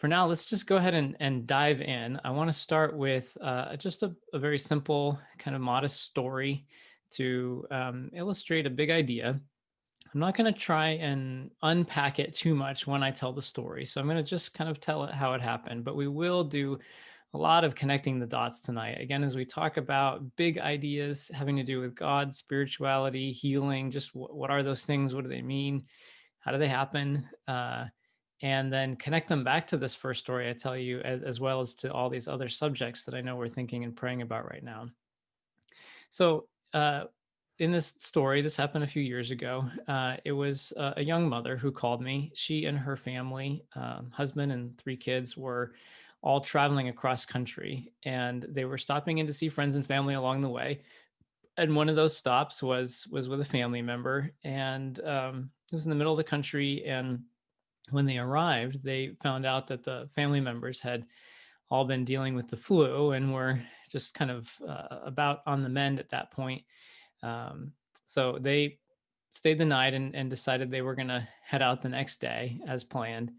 for now, let's just go ahead and dive in. I want to start with just a very simple, kind of modest story to illustrate a big idea. I'm not going to try and unpack it too much when I tell the story. So I'm going to just kind of tell it how it happened, but we will do a lot of connecting the dots tonight. Again, as we talk about big ideas having to do with God, spirituality, healing, just what are those things? What do they mean? How do they happen? And then connect them back to this first story I tell you, as well as to all these other subjects that I know we're thinking and praying about right now. So, in this story, this happened a few years ago. It was a young mother who called me. She and her family, husband and three kids, were all traveling across country, and they were stopping in to see friends and family along the way. And one of those stops was with a family member, and it was in the middle of the country. And when they arrived, they found out that the family members had all been dealing with the flu and were just kind of about on the mend at that point. So they stayed the night and decided they were going to head out the next day as planned.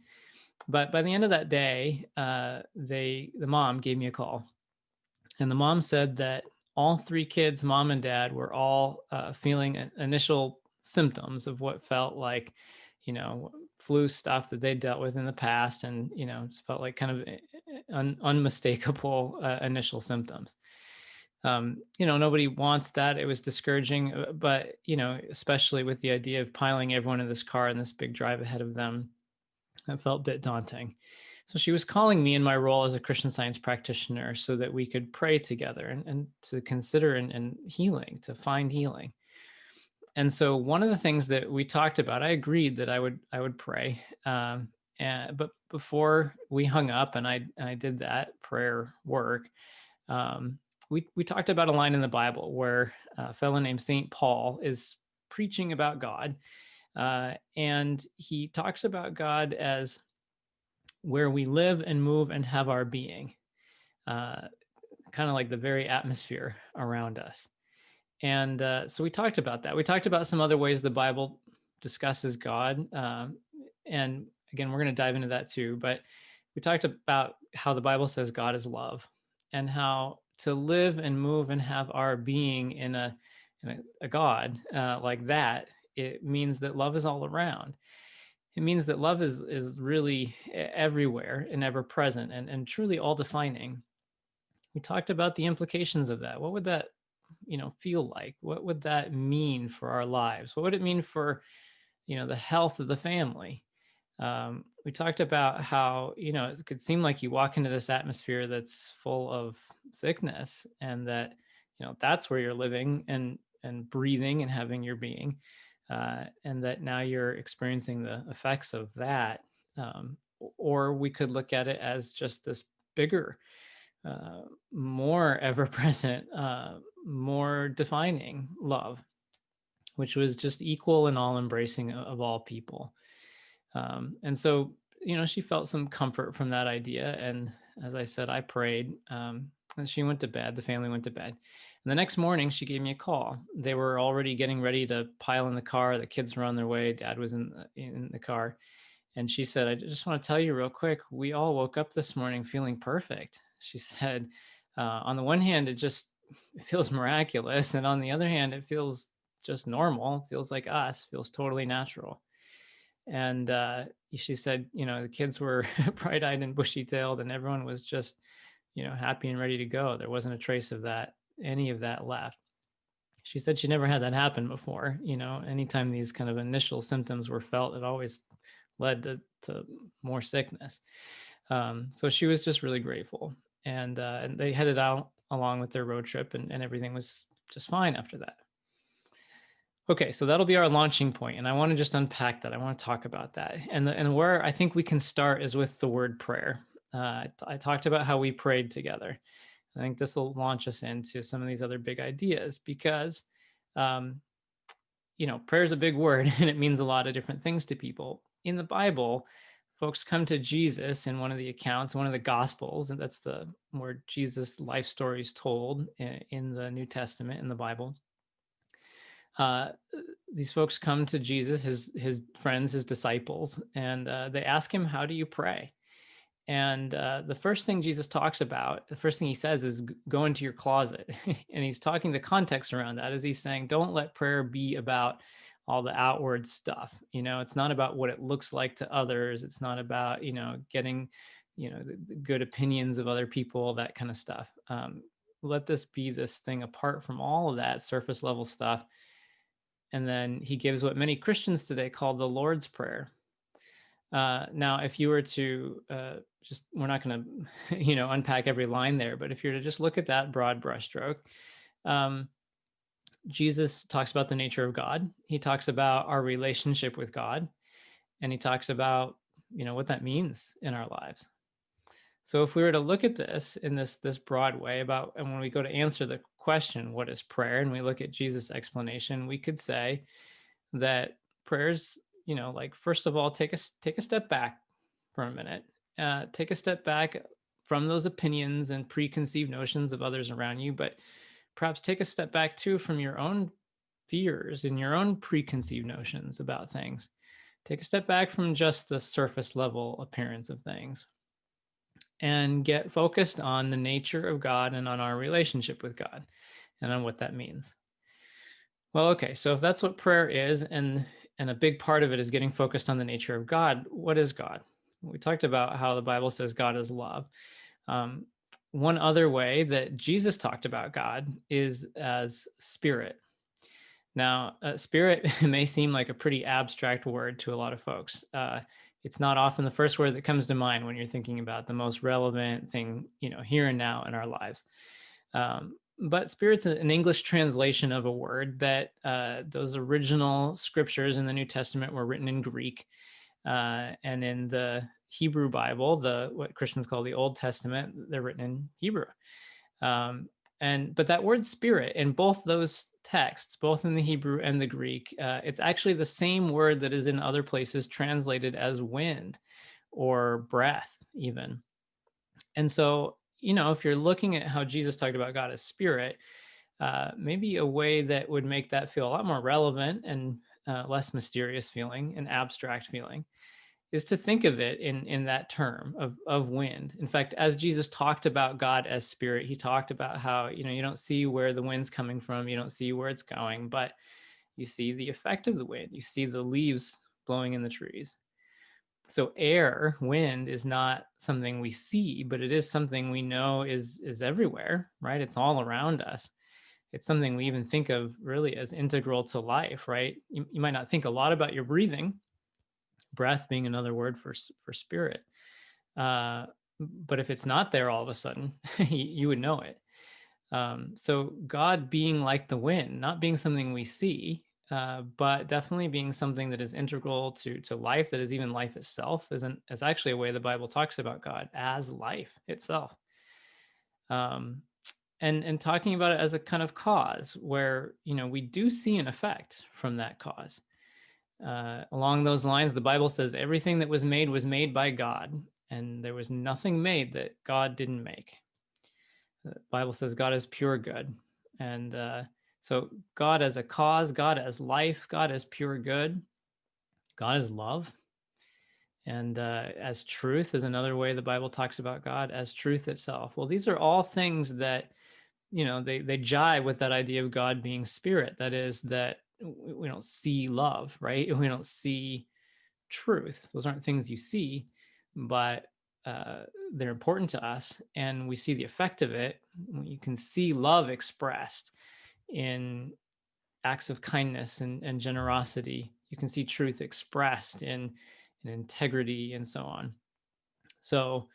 But by the end of that day, the mom gave me a call, and the mom said that all three kids, mom and dad, were all feeling initial symptoms of what felt like, flu stuff that they dealt with in the past, and it felt like kind of unmistakable initial symptoms. Nobody wants that. It was discouraging, but especially with the idea of piling everyone in this car and this big drive ahead of them, that felt a bit daunting. So she was calling me in my role as a Christian Science practitioner so that we could pray together and to consider and healing, to find healing. And so one of the things that we talked about, I agreed that I would pray. But before we hung up and I did that prayer work, we talked about a line in the Bible where a fellow named Saint Paul is preaching about God, and he talks about God as where we live and move and have our being, uh, kind of like the very atmosphere around us. And so we talked about that. We talked about some other ways the Bible discusses God. And again, we're going to dive into that too. But we talked about how the Bible says God is love, and how to live and move and have our being in a God like that, it means that love is all around. It means that love is really everywhere and ever present and truly all defining. We talked about the implications of that. What would that feel like? What would that mean for our lives? What would it mean for the health of the family? We talked about how it could seem like you walk into this atmosphere that's full of sickness, and that that's where you're living and breathing and having your being, and that now you're experiencing the effects of that. Or we could look at it as just this bigger, more ever present, more defining love, which was just equal and all embracing of all people. And so, she felt some comfort from that idea. And as I said, I prayed, and she went to bed. The family went to bed. And the next morning, she gave me a call. They were already getting ready to pile in the car. The kids were on their way. Dad was in the car. And she said, I just want to tell you real quick, we all woke up this morning feeling perfect. She said, on the one hand, it feels miraculous. And on the other hand, it feels just normal, feels like us, feels totally natural. And she said, the kids were bright-eyed and bushy-tailed, and everyone was just, happy and ready to go. There wasn't a trace of any of that left. She said she never had that happen before. Anytime these kind of initial symptoms were felt, it always led to more sickness. So she was just really grateful. And they headed out along with their road trip, and everything was just fine after that. Okay, so that'll be our launching point, and I want to just unpack that. I want to talk about that, and where I think we can start is with the word prayer. I talked about how we prayed together. I think this will launch us into some of these other big ideas because, prayer is a big word, and it means a lot of different things to people. In the Bible, folks come to Jesus in one of the accounts, one of the Gospels, and that's where Jesus' life story is told in the New Testament in the Bible. These folks come to Jesus, his friends, his disciples, and they ask him, how do you pray? And the first thing Jesus talks about, the first thing he says is go into your closet. And he's talking the context around that is he's saying, don't let prayer be about all the outward stuff. It's not about what it looks like to others. It's not about, getting, the good opinions of other people, that kind of stuff. Let this be this thing apart from all of that surface level stuff. And then he gives what many Christians today call the Lord's Prayer. Now, if you were to we're not going to, unpack every line there, but if you were to just look at that broad brushstroke, um, Jesus talks about the nature of God. He talks about our relationship with God, and he talks about, what that means in our lives. So if we were to look at this in this broad way and when we go to answer the question, what is prayer? And we look at Jesus' explanation, we could say that prayers, like, first of all, take a step back for a minute. Take a step back from those opinions and preconceived notions of others around you, but perhaps take a step back too from your own fears and your own preconceived notions about things. Take a step back from just the surface level appearance of things and get focused on the nature of God and on our relationship with God and on what that means. Well, okay, so if that's what prayer is, and a big part of it is getting focused on the nature of God, what is God? We talked about how the Bible says God is love. One other way that Jesus talked about God is as spirit. Now, spirit may seem like a pretty abstract word to a lot of folks. It's not often the first word that comes to mind when you're thinking about the most relevant thing, here and now in our lives. But spirit's an English translation of a word that those original scriptures in the New Testament were written in Greek. And in the Hebrew Bible, what Christians call the Old Testament, they're written in Hebrew. But that word spirit in both those texts, both in the Hebrew and the Greek, it's actually the same word that is in other places translated as wind or breath even. And so, if you're looking at how Jesus talked about God as spirit, maybe a way that would make that feel a lot more relevant and less mysterious feeling, an abstract feeling, is to think of it in that term of wind. In fact, as Jesus talked about God as spirit, he talked about how, you don't see where the wind's coming from, you don't see where it's going, but you see the effect of the wind, you see the leaves blowing in the trees. So air, wind, is not something we see, but it is something we know is everywhere, right? It's all around us. It's something we even think of really as integral to life, right? You might not think a lot about your breathing, breath being another word for spirit. But if it's not there all of a sudden, you would know it. So God being like the wind, not being something we see, but definitely being something that is integral to life, that is even life itself, is actually a way the Bible talks about God as life itself. And talking about it as a kind of cause where, we do see an effect from that cause. Along those lines, the Bible says everything that was made by God, and there was nothing made that God didn't make. The Bible says God is pure good. And so God as a cause, God as life, God as pure good, God as love. And as truth is another way the Bible talks about God, as truth itself. Well, these are all things that, they jive with that idea of God being spirit. That is, that we don't see love, right? We don't see truth. Those aren't things you see, but they're important to us, and we see the effect of it. You can see love expressed in acts of kindness and generosity. You can see truth expressed in integrity and so on. So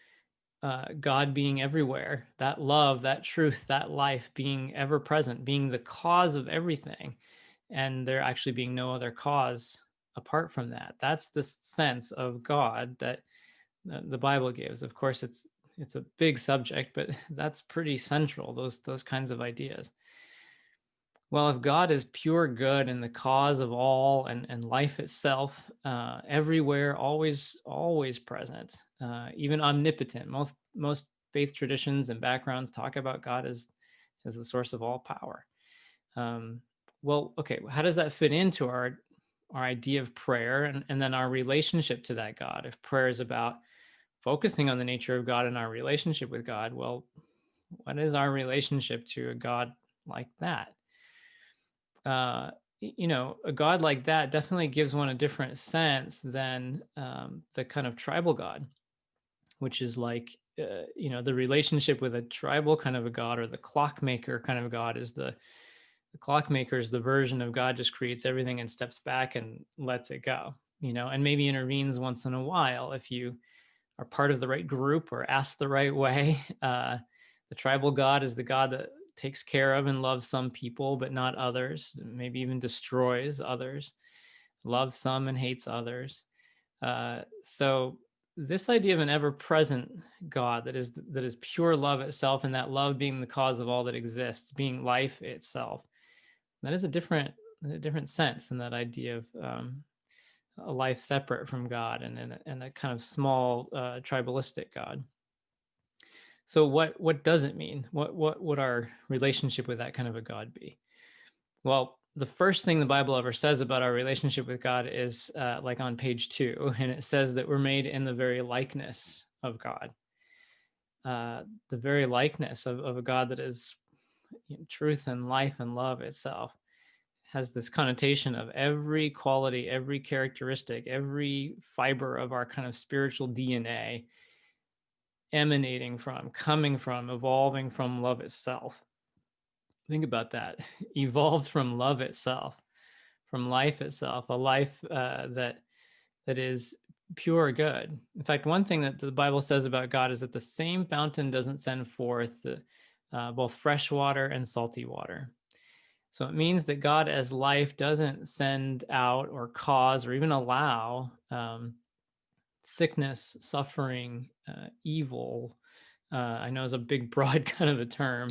God being everywhere, that love, that truth, that life being ever present, being the cause of everything, and there actually being no other cause apart from that. That's the sense of God that the Bible gives. Of course, it's a big subject, but that's pretty central, those kinds of ideas. Well, if God is pure good and the cause of all, and life itself, everywhere, always present, even omnipotent. Most faith traditions and backgrounds talk about God as the source of all power. Well, okay, how does that fit into our idea of prayer and then our relationship to that God? If prayer is about focusing on the nature of God and our relationship with God, well, what is our relationship to a God like that? A God like that definitely gives one a different sense than the kind of tribal God, which is like, the relationship with a tribal kind of a God, or the clockmaker kind of a God, is the clockmaker is the version of God just creates everything and steps back and lets it go, and maybe intervenes once in a while if you are part of the right group or asked the right way. The tribal God is the God that takes care of and loves some people, but not others, maybe even destroys others, loves some and hates others. So this idea of an ever-present God that is pure love itself, and that love being the cause of all that exists, being life itself, that is a different sense than that idea of a life separate from God, and a kind of small tribalistic God. So what does it mean? What would our relationship with that kind of a God be? Well, the first thing the Bible ever says about our relationship with God is like on page 2, and it says that we're made in the very likeness of God, the very likeness of a God that is truth and life and love itself. Has this connotation of every quality, every characteristic, every fiber of our kind of spiritual DNA emanating from, coming from, evolving from love itself. Think about that. Evolved from love itself, from life itself, a life that is pure good. In fact, one thing that the Bible says about God is that the same fountain doesn't send forth both fresh water and salty water. So it means that God as life doesn't send out or cause or even allow sickness, suffering, evil. I know is a big, broad kind of a term,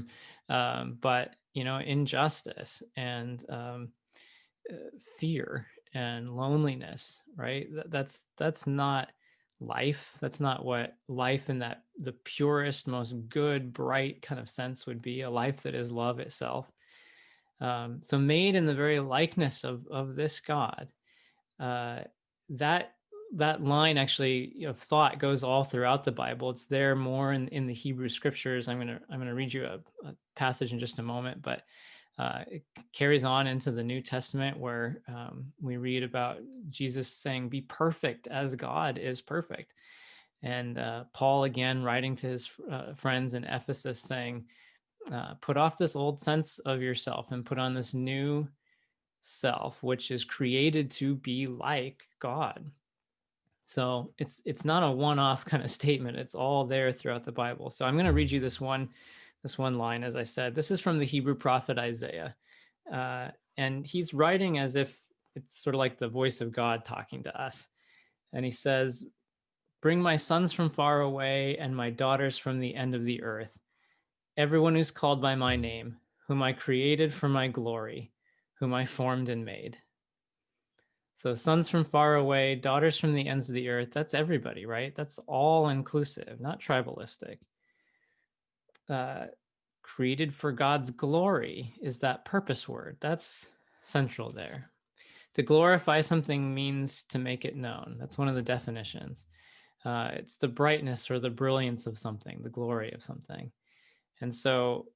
but injustice and fear and loneliness. Right? That's not life. That's not what life in that the purest, most good, bright kind of sense would be. A life that is love itself. So made in the very likeness of this God. That that line actually of thought goes all throughout the Bible. It's there more in the Hebrew scriptures. I'm gonna read you a passage in just a moment, but it carries on into the New Testament, where we read about Jesus saying, "Be perfect as God is perfect," and Paul again writing to his friends in Ephesus saying, "Put off this old sense of yourself and put on this new self, which is created to be like God." So it's not a one-off kind of statement. It's all there throughout the Bible. So I'm going to read you this one line. As I said, this is from the Hebrew prophet Isaiah, uh, and he's writing as if it's sort of like the voice of God talking to us. And he says, "Bring my sons from far away and my daughters from the end of the earth, everyone who's called by my name, whom I created for my glory, whom I formed and made." So sons from far away, daughters from the ends of the earth, that's everybody, right? That's all inclusive, not tribalistic. Uh, Created for God's glory is that purpose word. That's central there. To glorify something means to make it known. That's one of the definitions. It's the brightness or the brilliance of something, the glory of something. And so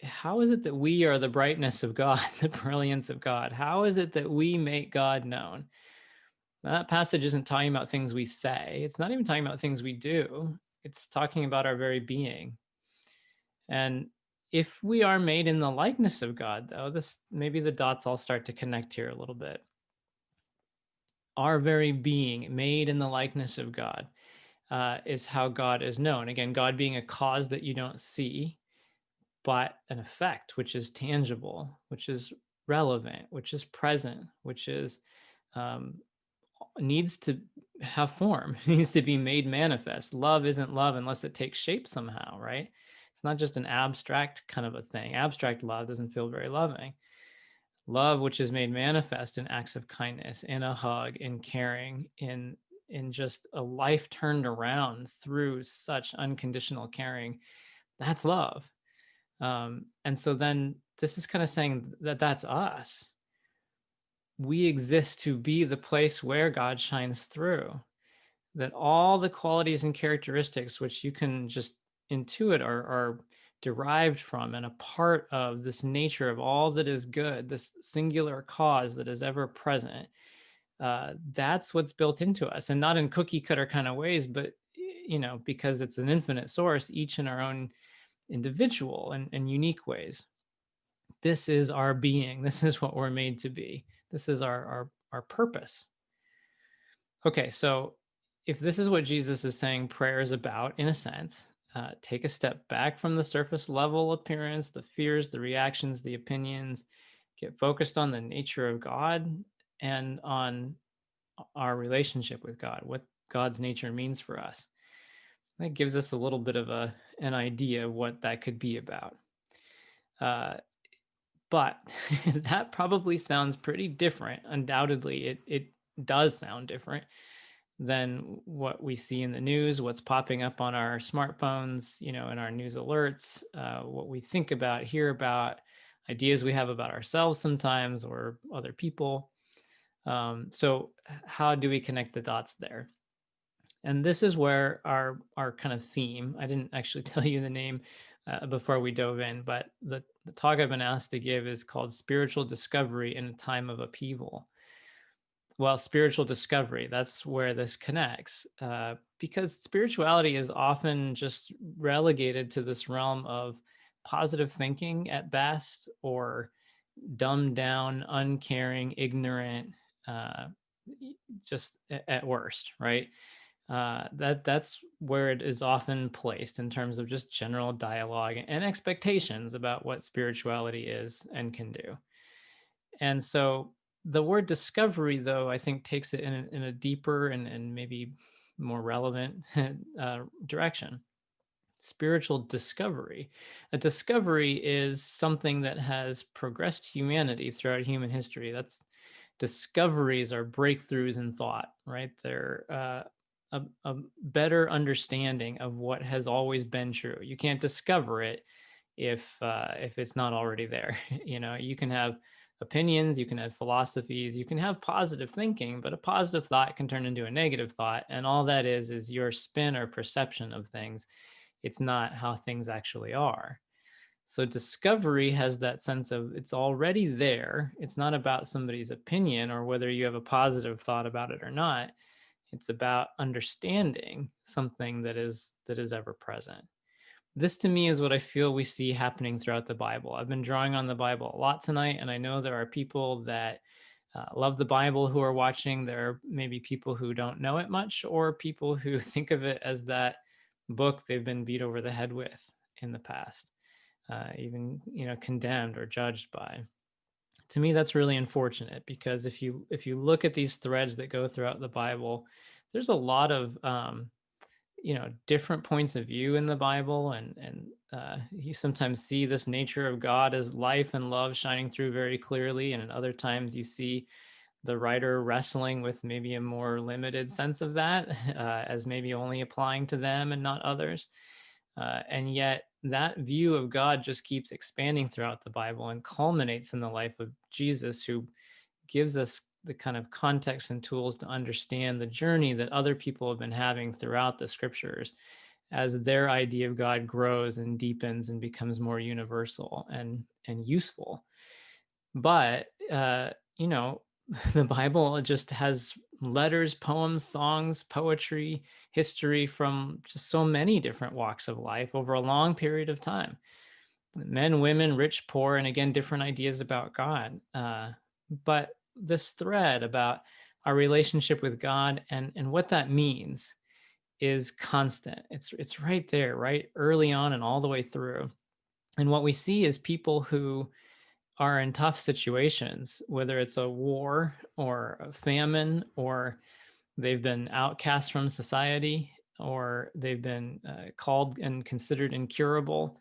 how is it that we are the brightness of God, the brilliance of God? How is it that we make God known? That passage isn't talking about things we say. It's not even talking about things we do. It's talking about our very being. And if we are made in the likeness of God, though, this maybe the dots all start to connect here a little bit. Our very being, made in the likeness of God, is how God is known. Again, God being a cause that you don't see, but an effect which is tangible, which is relevant, which is present, which is um, needs to have form, needs to be made manifest. Love isn't love unless it takes shape somehow, right? It's not just an abstract kind of a thing. Abstract love doesn't feel very loving. Love, which is made manifest in acts of kindness, in a hug, in caring, in just a life turned around through such unconditional caring, that's love. And so then this is kind of saying that that's us. We exist to be the place where God shines through. that all the qualities and characteristics which you can just intuit are derived from and a part of this nature of all that is good, this singular cause that is ever present. That's what's built into us, and not in cookie cutter kind of ways, but because it's an infinite source, each in our own individual and unique ways. This is our being. This is what we're made to be. This is our purpose. Okay, so if this is what Jesus is saying prayer is about, in a sense, take a step back from the surface level appearance, the fears, the reactions, the opinions, get focused on the nature of God and on our relationship with God, what God's nature means for us. That gives us a little bit of an idea of what that could be about. But that probably sounds pretty different. Undoubtedly, it does sound different than what we see in the news, what's popping up on our smartphones, in our news alerts, what we think about, hear about, ideas we have about ourselves sometimes or other people. So how do we connect the dots there? And this is where our kind of theme, I didn't actually tell you the name before we dove in, but the talk I've been asked to give is called Spiritual Discovery in a Time of Upheaval. Well, spiritual discovery, that's where this connects, because spirituality is often just relegated to this realm of positive thinking at best, or dumbed down, uncaring, ignorant, uh, just at worst, right? That's where it is often placed in terms of just general dialogue and expectations about what spirituality is and can do. And so the word discovery, though, I think takes it in a deeper and maybe more relevant direction. Spiritual discovery. A discovery is something that has progressed humanity throughout human history. That's discoveries are breakthroughs in thought, right? They're a better understanding of what has always been true. You can't discover it if it's not already there. You can have opinions, you can have philosophies, you can have positive thinking, but a positive thought can turn into a negative thought, and all that is your spin or perception of things. It's not how things actually are. So discovery has that sense of it's already there. It's not about somebody's opinion or whether you have a positive thought about it or not. It's about understanding something that is ever present. This to me is what I feel we see happening throughout the Bible. I've been drawing on the Bible a lot tonight, and I know there are people that love the Bible who are watching. There are maybe people who don't know it much, or people who think of it as that book they've been beat over the head with in the past, even condemned or judged by. To me, that's really unfortunate, because if you look at these threads that go throughout the Bible, there's a lot of different points of view in the Bible, and you sometimes see this nature of God as life and love shining through very clearly, and in other times you see the writer wrestling with maybe a more limited sense of that, as maybe only applying to them and not others. And yet that view of God just keeps expanding throughout the Bible and culminates in the life of Jesus, who gives us the kind of context and tools to understand the journey that other people have been having throughout the scriptures, as their idea of God grows and deepens and becomes more universal and useful. But the Bible just has letters, poems, songs, poetry, history from just so many different walks of life over a long period of time. Men, women, rich, poor, and again, different ideas about God. But this thread about our relationship with God and what that means is constant. It's right there, right early on and all the way through. And what we see is people who are in tough situations, whether it's a war or a famine, or they've been outcast from society, or they've been called and considered incurable.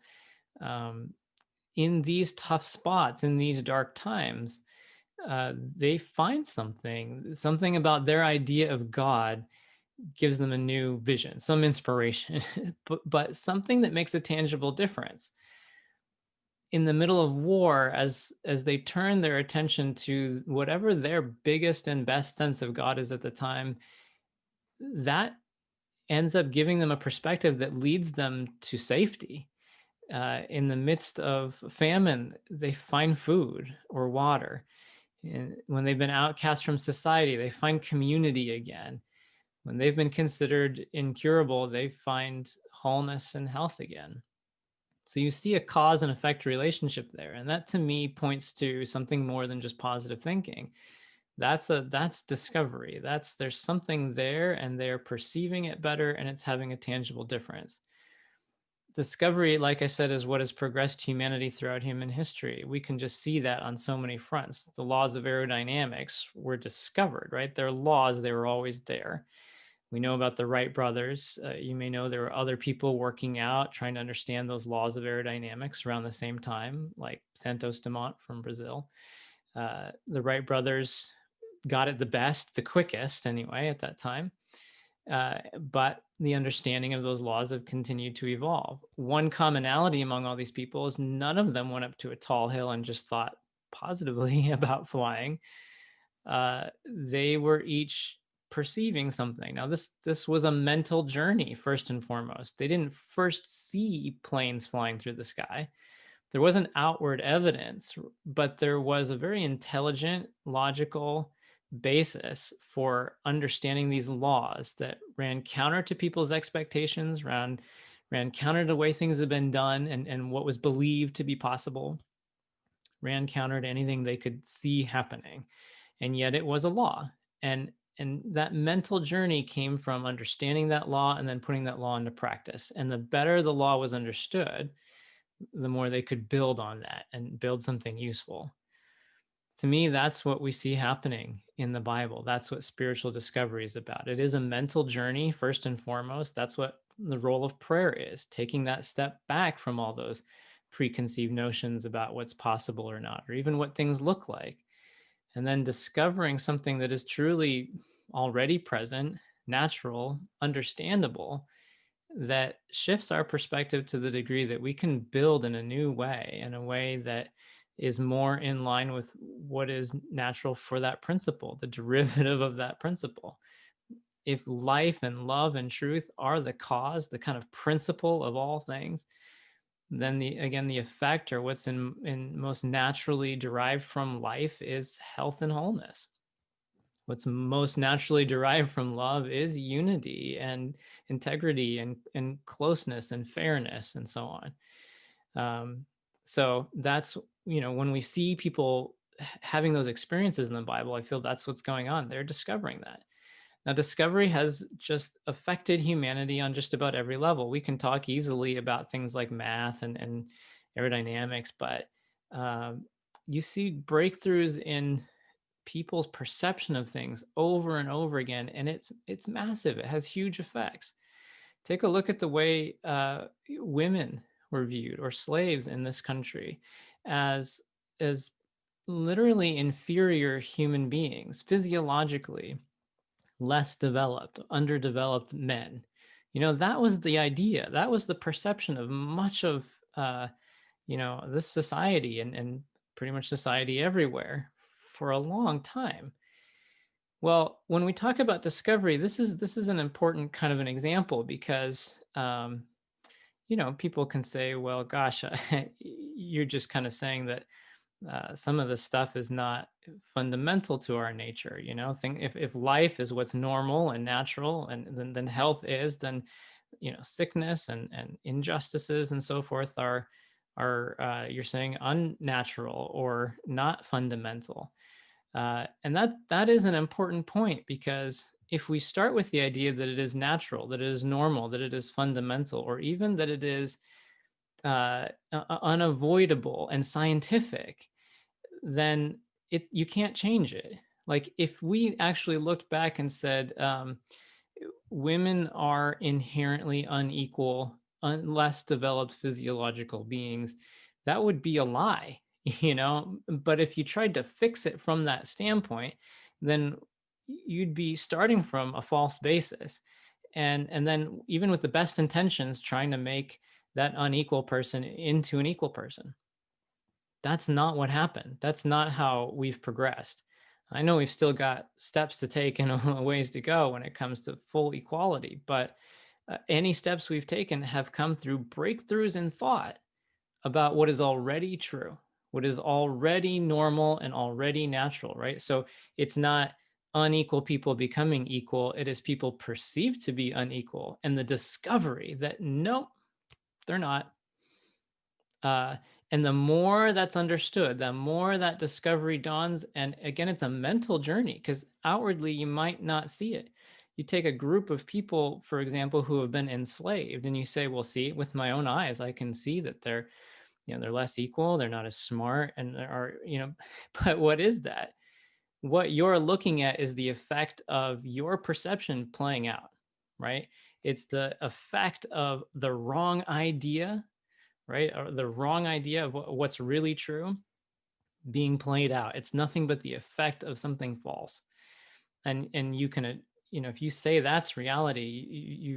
In these tough spots, in these dark times, they find something about their idea of God gives them a new vision, some inspiration, but something that makes a tangible difference. In the middle of war, as they turn their attention to whatever their biggest and best sense of God is at the time, that ends up giving them a perspective that leads them to safety. In the midst of famine, they find food or water. And when they've been outcast from society, they find community again. When they've been considered incurable, they find wholeness and health again. So you see a cause and effect relationship there. And that to me points to something more than just positive thinking. That's discovery. There's something there and they're perceiving it better and it's having a tangible difference. Discovery, like I said, is what has progressed humanity throughout human history. We can just see that on so many fronts. The laws of aerodynamics were discovered, right? They're laws, they were always there. We know about the Wright brothers. You may know there were other people working out, trying to understand those laws of aerodynamics around the same time, like Santos Dumont from Brazil. The Wright brothers got it the best, the quickest anyway, at that time. But the understanding of those laws have continued to evolve. One commonality among all these people is none of them went up to a tall hill and just thought positively about flying. They were each perceiving something. Now, this was a mental journey first and foremost. They didn't first see planes flying through the sky. There wasn't outward evidence, but there was a very intelligent, logical basis for understanding these laws that ran counter to people's expectations, ran counter to the way things had been done and what was believed to be possible, ran counter to anything they could see happening. And yet it was a law. And that mental journey came from understanding that law and then putting that law into practice. And the better the law was understood, the more they could build on that and build something useful. To me, that's what we see happening in the Bible. That's what spiritual discovery is about. It is a mental journey, first and foremost. That's what the role of prayer is, taking that step back from all those preconceived notions about what's possible or not, or even what things look like, and then discovering something that is truly already present, natural, understandable, that shifts our perspective to the degree that we can build in a new way, in a way that is more in line with what is natural for that principle, the derivative of that principle. If life and love and truth are the cause, the kind of principle of all things, then the effect, or what's in most naturally derived from life, is health and wholeness. What's most naturally derived from love is unity and integrity and closeness and fairness and so on. So that's, when we see people having those experiences in the Bible, I feel that's what's going on. They're discovering that. Now, discovery has just affected humanity on just about every level. We can talk easily about things like math and aerodynamics, but you see breakthroughs in people's perception of things over and over again, and it's massive. It has huge effects. Take a look at the way women were viewed, or slaves in this country, as literally inferior human beings, physiologically less developed, underdeveloped men. That was the idea. That was the perception of much of this society and pretty much society everywhere for a long time. Well, when we talk about discovery, this is an important kind of an example, because people can say, well, gosh, you're just kind of saying that some of this stuff is not fundamental to our nature. Think if life is what's normal and natural, and then health is, then sickness and injustices and so forth are you're saying unnatural or not fundamental. And that is an important point, because if we start with the idea that it is natural, that it is normal, that it is fundamental, or even that it is unavoidable and scientific, then you can't change it. Like if we actually looked back and said women are inherently unequal, less developed physiological beings, that would be a lie. But if you tried to fix it from that standpoint, then you'd be starting from a false basis, and then even with the best intentions, trying to make that unequal person into an equal person. That's not what happened. That's not how we've progressed. I know we've still got steps to take and a ways to go when it comes to full equality, but Any steps we've taken have come through breakthroughs in thought about what is already true, what is already normal and already natural, right? So it's not unequal people becoming equal, it is people perceived to be unequal, and the discovery that nope, they're not. Uh, and the more that's understood, the more that discovery dawns. And again, it's a mental journey because outwardly you might not see it. You take a group of people, for example, who have been enslaved, and you say, well, see, with my own eyes, I can see that they're less equal, they're not as smart, and there are, but what is that? What you're looking at is the effect of your perception playing out, right? It's the effect of the wrong idea, right? Or the wrong idea of what's really true being played out. It's nothing but the effect of something false. And you can, if you say that's reality,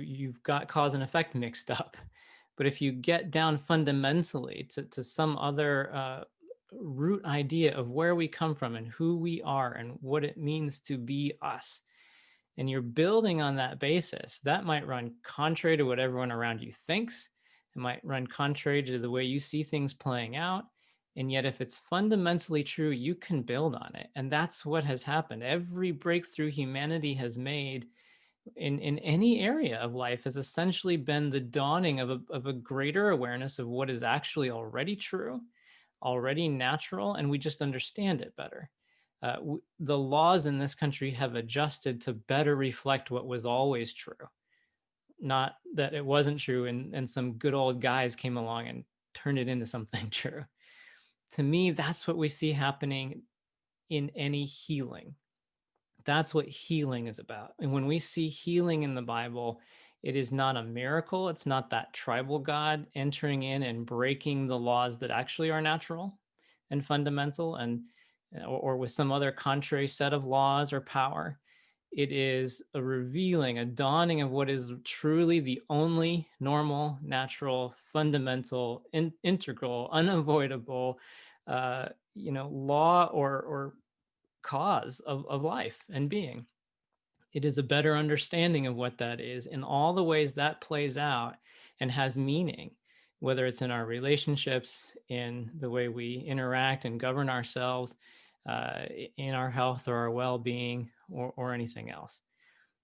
you've got cause and effect mixed up. But if you get down fundamentally to some other root idea of where we come from and who we are and what it means to be us, and you're building on that basis, that might run contrary to what everyone around you thinks. It might run contrary to the way you see things playing out. And yet, if it's fundamentally true, you can build on it. And that's what has happened. Every breakthrough humanity has made in any area of life has essentially been the dawning of a greater awareness of what is actually already true, already natural, and we just understand it better. The laws in this country have adjusted to better reflect what was always true, not that it wasn't true and some good old guys came along and turned it into something true. To me, that's what we see happening in any healing. That's what healing is about. And when we see healing in the Bible, it is not a miracle. It's not that tribal God entering in and breaking the laws that actually are natural and fundamental, and or with some other contrary set of laws or power. It is a revealing, a dawning of what is truly the only normal, natural, fundamental, integral, unavoidable, law or cause of life and being. It is a better understanding of what that is in all the ways that plays out and has meaning, whether it's in our relationships, in the way we interact and govern ourselves, in our health or our well-being, or anything else.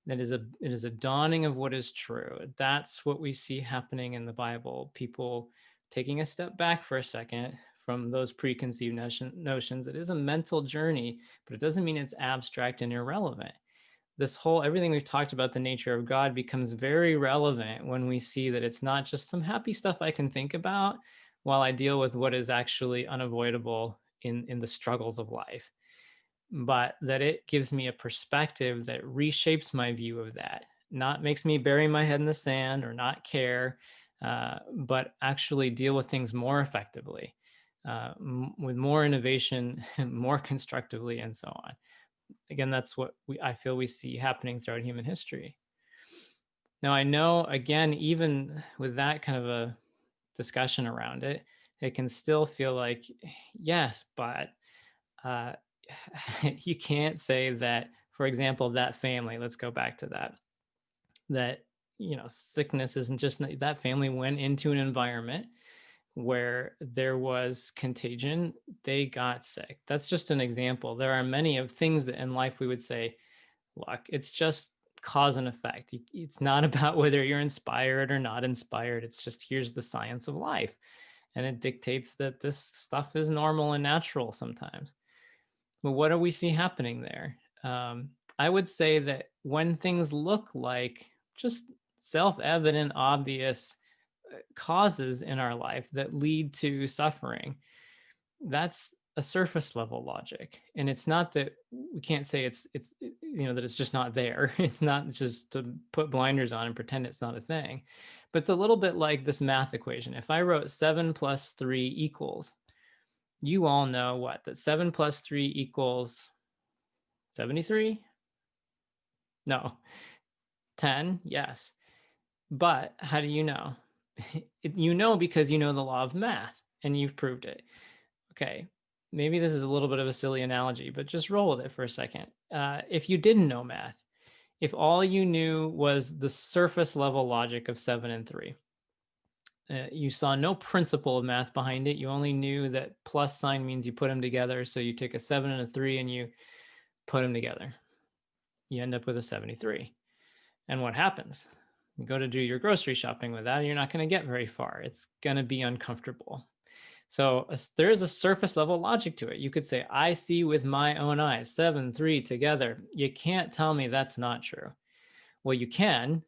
It is a dawning of what is true. That's what we see happening in the Bible. People taking a step back for a second from those preconceived notions. It is a mental journey, but it doesn't mean it's abstract and irrelevant. Everything we've talked about the nature of God becomes very relevant when we see that it's not just some happy stuff I can think about while I deal with what is actually unavoidable in the struggles of life, but that it gives me a perspective that reshapes my view of that, not makes me bury my head in the sand or not care, but actually deal with things more effectively, with more innovation, more constructively, and so on. Again, that's what I feel we see happening throughout human history. Now, I know, again, even with that kind of a discussion around it, it can still feel like, yes, but uh, you can't say that, for example, that family, let's go back to that, sickness isn't just that family went into an environment where there was contagion, they got sick. That's just an example. There are many of things that in life we would say, look, it's just cause and effect. It's not about whether you're inspired or not inspired. It's just here's the science of life. And it dictates that this stuff is normal and natural sometimes. But what do we see happening there? I would say that when things look like just self-evident, obvious causes in our life that lead to suffering, that's a surface level logic. And it's not that we can't say it's that it's just not there. It's not just to put blinders on and pretend it's not a thing. But it's a little bit like this math equation. If I wrote 7 plus 3 equals, you all know what? That 7 plus 3 equals 73? No. 10? Yes. But how do you know? You know because you know the law of math and you've proved it. Okay, maybe this is a little bit of a silly analogy, but just roll with it for a second. If you didn't know math, If all you knew was the surface level logic of 7 and 3, you saw no principle of math behind it. You only knew that plus sign means you put them together. So you take a 7 and a 3 and you put them together. You end up with a 73. And what happens? You go to do your grocery shopping with that, you're not going to get very far. It's going to be uncomfortable. So there is a surface level logic to it. You could say, I see with my own eyes, 7, 3 together. You can't tell me that's not true. Well, you can.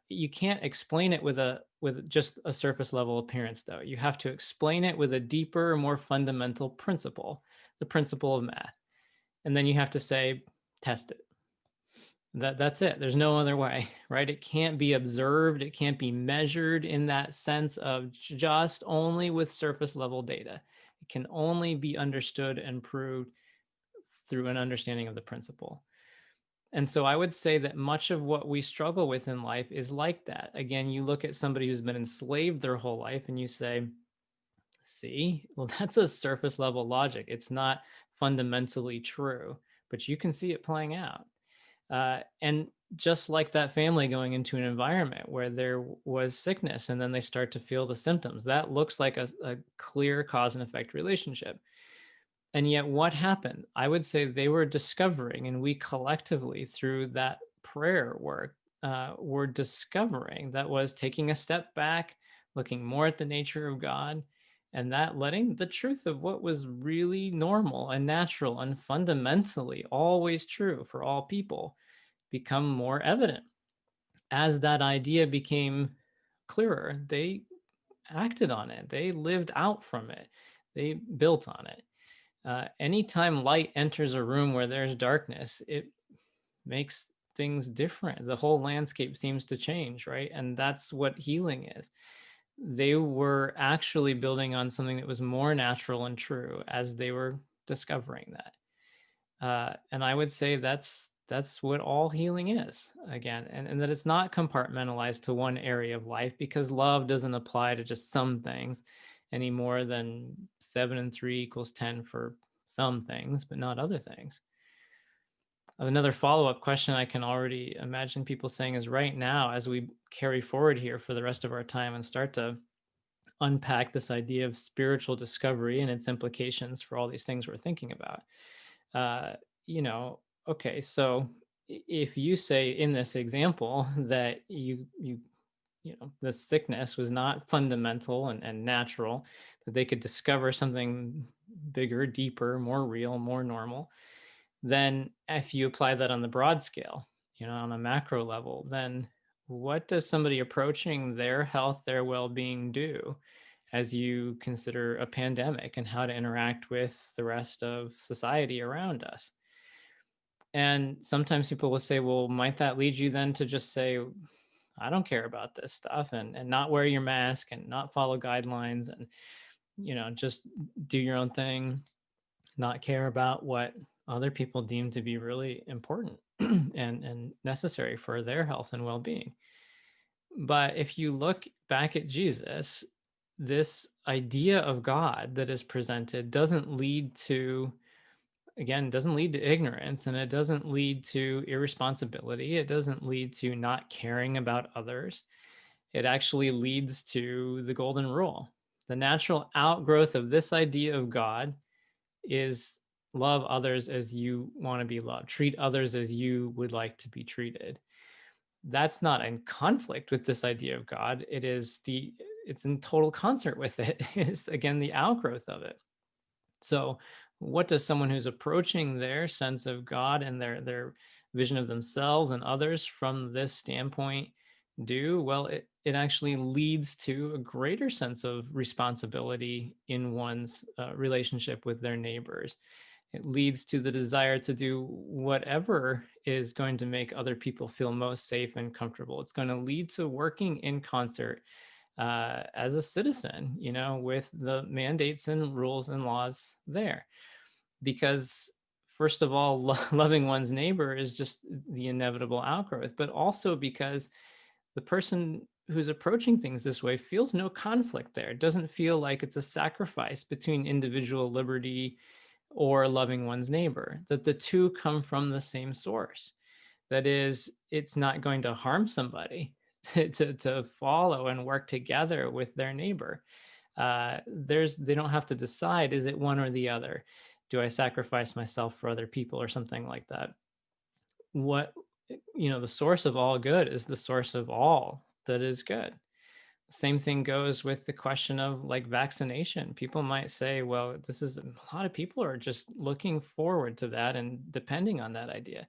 You can't explain it with just a surface level appearance, though. You have to explain it with a deeper, more fundamental principle, the principle of math. And then you have to say, test it. That's it. There's no other way, right? It can't be observed. It can't be measured in that sense of just only with surface level data. It can only be understood and proved through an understanding of the principle. And so I would say that much of what we struggle with in life is like that. Again, you look at somebody who's been enslaved their whole life and you say, see, well, that's a surface level logic. It's not fundamentally true, but you can see it playing out. And just like that family going into an environment where there was sickness and then they start to feel the symptoms, that looks like a clear cause and effect relationship. And yet, what happened? I would say they were discovering, and we collectively, through that prayer work, were discovering that was taking a step back, looking more at the nature of God, and that letting the truth of what was really normal and natural and fundamentally always true for all people become more evident. As that idea became clearer, they acted on it, they lived out from it, they built on it. Anytime light enters a room where there's darkness, it makes things different. The whole landscape seems to change, right? And that's what healing is. They were actually building on something that was more natural and true as they were discovering that. And I would say that's what all healing is, again, and that it's not compartmentalized to one area of life, because love doesn't apply to just some things any more than 7 and 3 equals 10 for some things, but not other things. Another follow-up question I can already imagine people saying is, right now, as we carry forward here for the rest of our time and start to unpack this idea of spiritual discovery and its implications for all these things we're thinking about, uh, you know, okay, so if you say in this example that the sickness was not fundamental and natural, that they could discover something bigger, deeper, more real, more normal, then if you apply that on the broad scale, on a macro level, then what does somebody approaching their health, their well-being do as you consider a pandemic and how to interact with the rest of society around us? And sometimes people will say, well, might that lead you then to just say, I don't care about this stuff, and not wear your mask and not follow guidelines and, just do your own thing, not care about what other people deem to be really important and necessary for their health and well-being. But if you look back at Jesus, this idea of God that is presented doesn't lead to ignorance, and it doesn't lead to irresponsibility. It doesn't lead to not caring about others. It actually leads to the golden rule. The natural outgrowth of this idea of God is love others as you want to be loved, treat others as you would like to be treated. That's not in conflict with this idea of God. It's in total concert with it. It's, again, the outgrowth of it. So what does someone who's approaching their sense of God and their vision of themselves and others from this standpoint do? Well, it actually leads to a greater sense of responsibility in one's relationship with their neighbors. It leads to the desire to do whatever is going to make other people feel most safe and comfortable. It's going to lead to working in concert as a citizen, with the mandates and rules and laws there. Because, first of all, loving one's neighbor is just the inevitable outgrowth, but also because the person who's approaching things this way feels no conflict there. It doesn't feel like it's a sacrifice between individual liberty or loving one's neighbor, that the two come from the same source. That is, it's not going to harm somebody to follow and work together with their neighbor. They don't have to decide, is it one or the other? Do I sacrifice myself for other people or something like that? What, the source of all good is the source of all that is good. Same thing goes with the question of like vaccination. People might say, well, this is a lot of people are just looking forward to that and depending on that idea.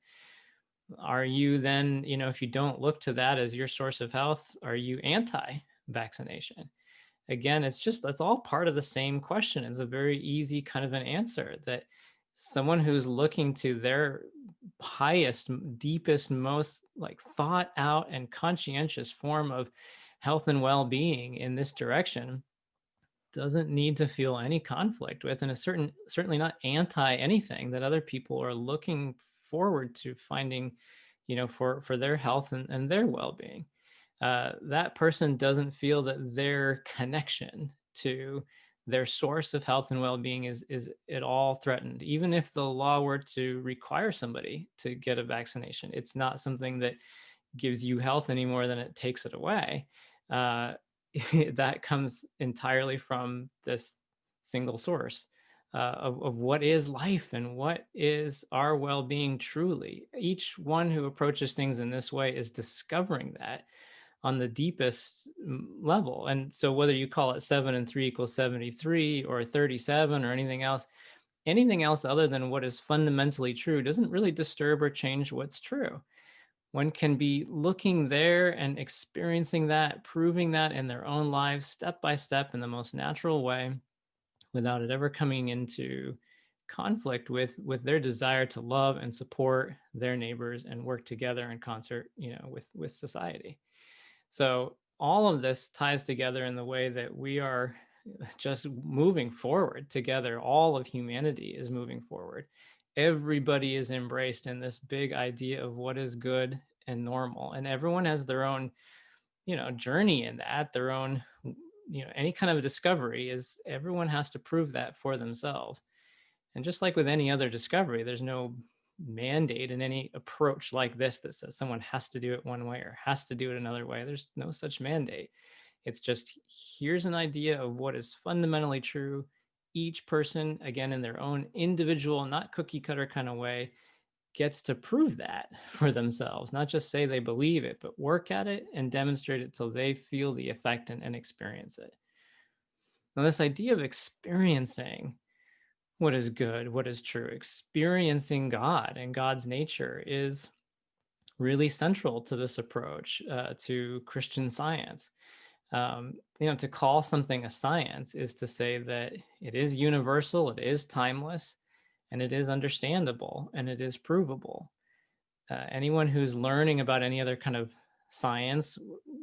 Are you then, if you don't look to that as your source of health, are you anti vaccination? Again, that's all part of the same question. It's a very easy kind of an answer that someone who's looking to their highest, deepest, most like thought out and conscientious form of health and well-being in this direction doesn't need to feel any conflict with, and is certainly not anti anything that other people are looking forward to finding, for their health and their well-being. That person doesn't feel that their connection to their source of health and well-being is at all threatened. Even if the law were to require somebody to get a vaccination, it's not something that gives you health any more than it takes it away. Uh, that comes entirely from this single source of what is life and what is our well-being truly. Each one who approaches things in this way is discovering that on the deepest level. And so whether you call it 7 and 3 equals 73 or 37 or anything else other than what is fundamentally true doesn't really disturb or change what's true. One can be looking there and experiencing that, proving that in their own lives, step by step, in the most natural way, without it ever coming into conflict with their desire to love and support their neighbors and work together in concert, with society. So all of this ties together in the way that we are just moving forward together. All of humanity is moving forward. Everybody is embraced in this big idea of what is good and normal. And everyone has their own, journey in that, their own, any kind of discovery is everyone has to prove that for themselves. And just like with any other discovery, there's no mandate in any approach like this that says someone has to do it one way or has to do it another way. There's no such mandate. It's just, here's an idea of what is fundamentally true. Each person, again, in their own individual, not cookie cutter kind of way, gets to prove that for themselves, not just say they believe it, but work at it and demonstrate it till they feel the effect and experience it. Now, this idea of experiencing what is good, what is true, experiencing God and God's nature is really central to this approach to Christian science. To call something a science is to say that it is universal, it is timeless, and it is understandable, and it is provable. Anyone who's learning about any other kind of science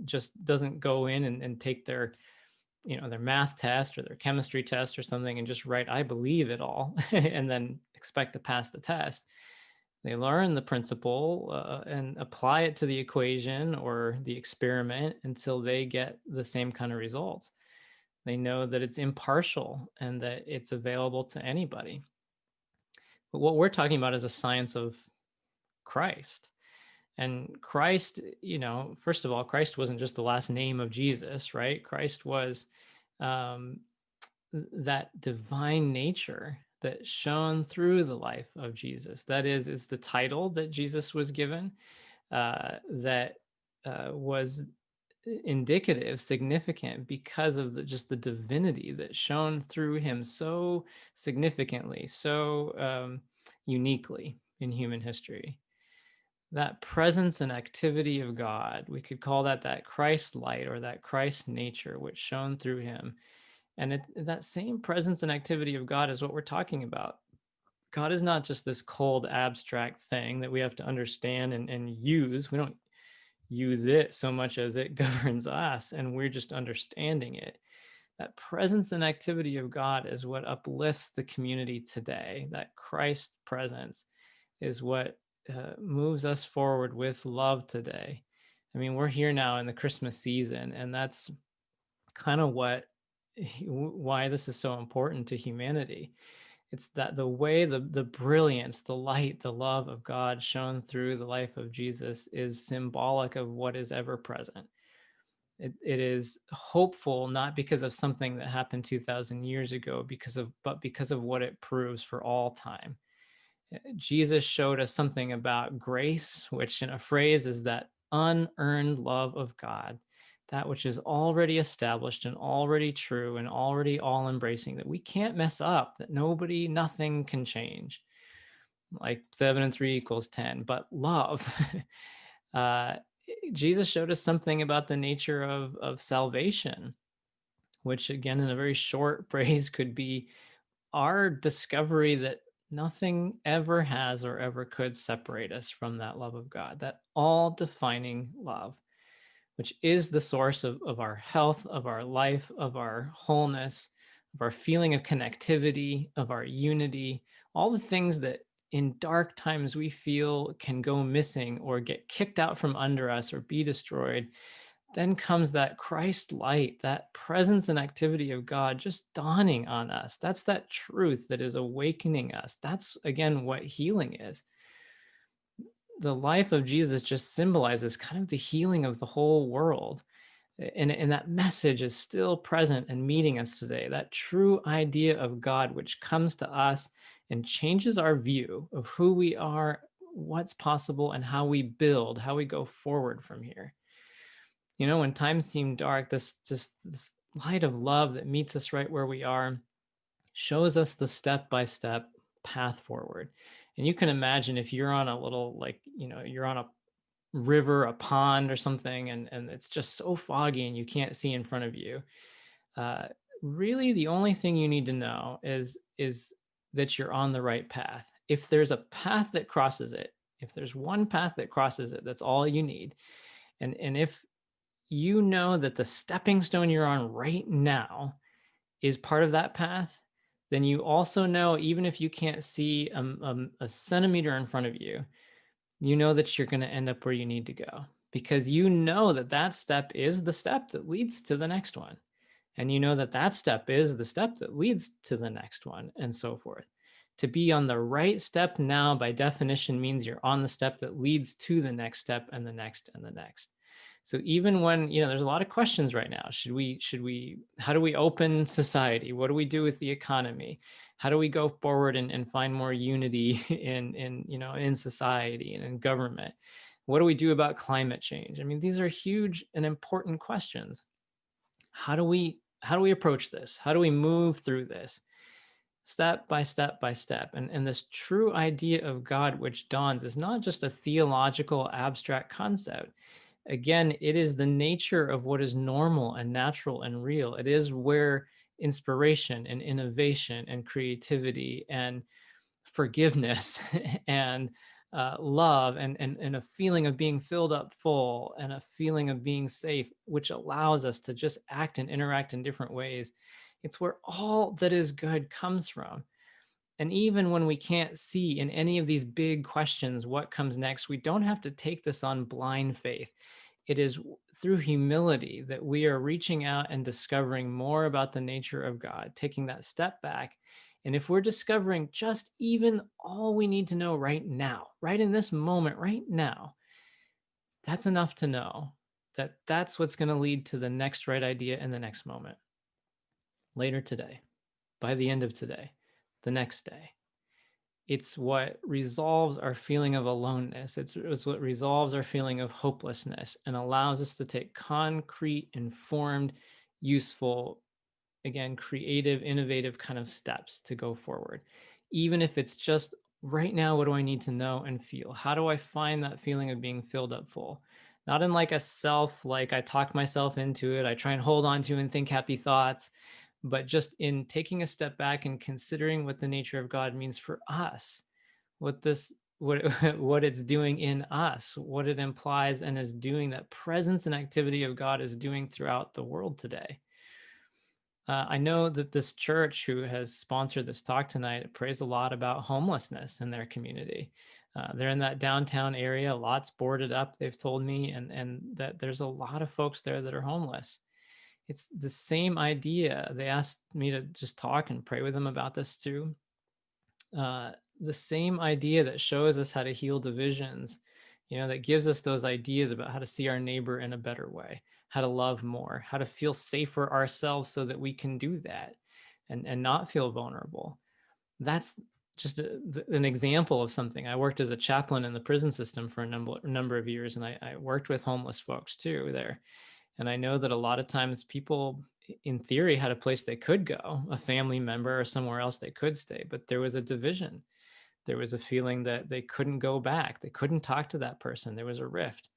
just doesn't go in and take their their math test or their chemistry test or something and just write, I believe it all, and then expect to pass the test. They learn the principle and apply it to the equation or the experiment until they get the same kind of results. They know that it's impartial and that it's available to anybody. But what we're talking about is a science of Christ. And Christ, first of all, Christ wasn't just the last name of Jesus, right? Christ was um, that divine nature that shone through the life of Jesus. That is the title that Jesus was given, that was indicative, significant because of just the divinity that shone through him so significantly, so uniquely in human history. That presence and activity of God, we could call that Christ light or that Christ nature, which shone through him. And that same presence and activity of God is what we're talking about. God is not just this cold, abstract thing that we have to understand and use. We don't use it so much as it governs us, and we're just understanding it. That presence and activity of God is what uplifts the community today. That Christ presence is what moves us forward with love today. I mean, we're here now in the Christmas season, and that's kind of why this is so important to humanity. It's that the way, the brilliance, the light, the love of God shown through the life of Jesus is symbolic of what is ever present. It is hopeful, not because of something that happened 2,000 years ago, but because of what it proves for all time. Jesus showed us something about grace, which in a phrase is that unearned love of God, that which is already established and already true and already all embracing, that we can't mess up, that nothing can change. Like 7 and 3 = 10, but love. uh, Jesus showed us something about the nature of salvation, which again, in a very short phrase, could be our discovery that nothing ever has or ever could separate us from that love of God, that all defining love, which is the source of our health, of our life, of our wholeness, of our feeling of connectivity, of our unity, all the things that in dark times we feel can go missing or get kicked out from under us or be destroyed. Then comes that Christ light, that presence and activity of God just dawning on us. That's that truth that is awakening us. That's, again, what healing is. The life of Jesus just symbolizes kind of the healing of the whole world. And that message is still present and meeting us today. That true idea of God, which comes to us and changes our view of who we are, what's possible, and how we build, how we go forward from here. When times seem dark, this light of love that meets us right where we are shows us the step-by-step path forward. And you can imagine if you're on a little, like, you're on a river, a pond or something, and it's just so foggy and you can't see in front of you. Uh, Really, the only thing you need to know is that you're on the right path. If there's a path that crosses it, if there's one path that crosses it, that's all you need. And if you know that the stepping stone you're on right now is part of that path, then you also know, even if you can't see a centimeter in front of you, you know that you're going to end up where you need to go, because you know that that step is the step that leads to the next one. And you know that that step is the step that leads to the next one, and so forth. To be on the right step now, by definition, means you're on the step that leads to the next step and the next and the next. So even when, there's a lot of questions right now. How do we open society? What do we do with the economy? How do we go forward and find more unity in society and in government? What do we do about climate change? I mean, these are huge and important questions. How do we approach this? How do we move through this? Step by step by step. And this true idea of God which dawns is not just a theological abstract concept. Again, it is the nature of what is normal and natural and real. It is where inspiration and innovation and creativity and forgiveness and love and a feeling of being filled up full and a feeling of being safe, which allows us to just act and interact in different ways. It's where all that is good comes from. And even when we can't see in any of these big questions what comes next, we don't have to take this on blind faith. It is through humility that we are reaching out and discovering more about the nature of God, taking that step back. And if we're discovering just even all we need to know right now, right in this moment, right now, that's enough to know that that's what's going to lead to the next right idea in the next moment, later today, by the end of today, the next day. It's what resolves our feeling of aloneness. It's what resolves our feeling of hopelessness and allows us to take concrete, informed, useful, again, creative, innovative kind of steps to go forward. Even if it's just right now, what do I need to know and feel? How do I find that feeling of being filled up full? Not in like a self, like I talk myself into it, I try and hold on to and think happy thoughts, but just in taking a step back and considering what the nature of God means for us, what this what what it's doing in us, what it implies and is doing, that presence and activity of God is doing throughout the world today. I know that this church who has sponsored this talk tonight prays a lot about homelessness in their community. They're in that downtown area, lots boarded up, they've told me, and that there's a lot of folks there that are homeless. It's the same idea. They asked me to just talk and pray with them about this too. uh, the same idea that shows us how to heal divisions, that gives us those ideas about how to see our neighbor in a better way, how to love more, how to feel safer ourselves so that we can do that and not feel vulnerable. That's just an example of something. I worked as a chaplain in the prison system for a number of years, and I worked with homeless folks too there. And I know that a lot of times people, in theory, had a place they could go, a family member or somewhere else they could stay, but there was a division. There was a feeling that they couldn't go back. They couldn't talk to that person. There was a rift.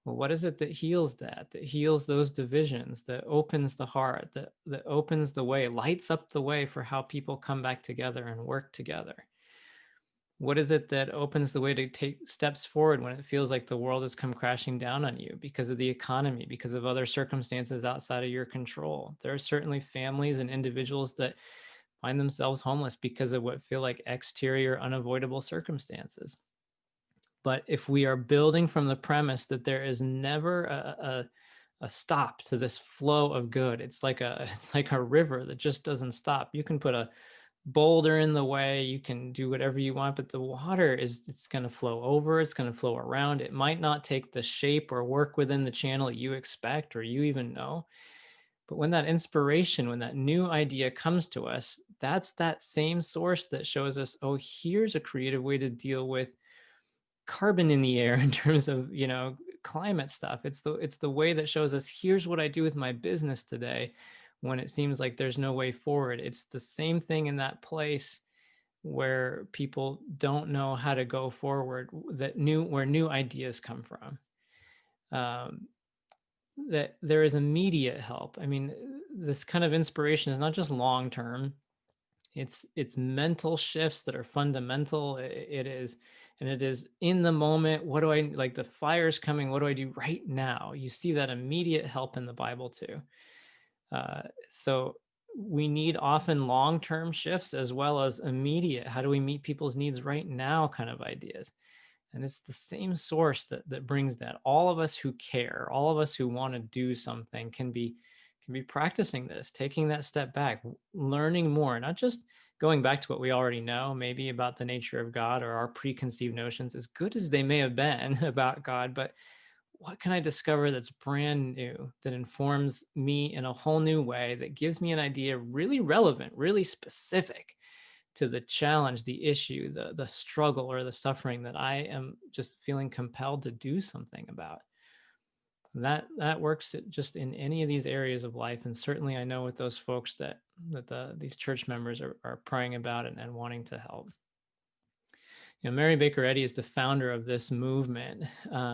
Well, what is it that heals that? That heals those divisions, that opens the heart, that opens the way, lights up the way for how people come back together and work together? What is it that opens the way to take steps forward when it feels like the world has come crashing down on you because of the economy, because of other circumstances outside of your control? There are certainly families and individuals that find themselves homeless because of what feel like exterior, unavoidable circumstances. But if we are building from the premise that there is never a stop to this flow of good, it's like a river that just doesn't stop. You can put a boulder in the way, you can do whatever you want, but the water it's going to flow over, it's going to flow around. It might not take the shape or work within the channel you expect or you even know, but when that inspiration, when that new idea comes to us, that's that same source that shows us, oh, here's a creative way to deal with carbon in the air in terms of climate stuff. It's the way that shows us, here's what I do with my business today when it seems like there's no way forward. It's the same thing in that place where people don't know how to go forward, where new ideas come from. That there is immediate help. I mean, this kind of inspiration is not just long term. It's mental shifts that are fundamental. It is, and it is in the moment. What do I like? The fire's coming. What do I do right now? You see that immediate help in the Bible too. So we need often long-term shifts as well as immediate. How do we meet people's needs right now? Kind of ideas. And it's the same source that brings that. All of us who care, all of us who want to do something can be practicing this, taking that step back, learning more, not just going back to what we already know, maybe about the nature of God or our preconceived notions, as good as they may have been about God, but what can I discover that's brand new, that informs me in a whole new way, that gives me an idea really relevant, really specific to the challenge, the issue, the struggle or the suffering that I am just feeling compelled to do something about. That works just in any of these areas of life, and certainly I know with those folks that these church members are praying about and wanting to help. Mary Baker Eddy is the founder of this movement,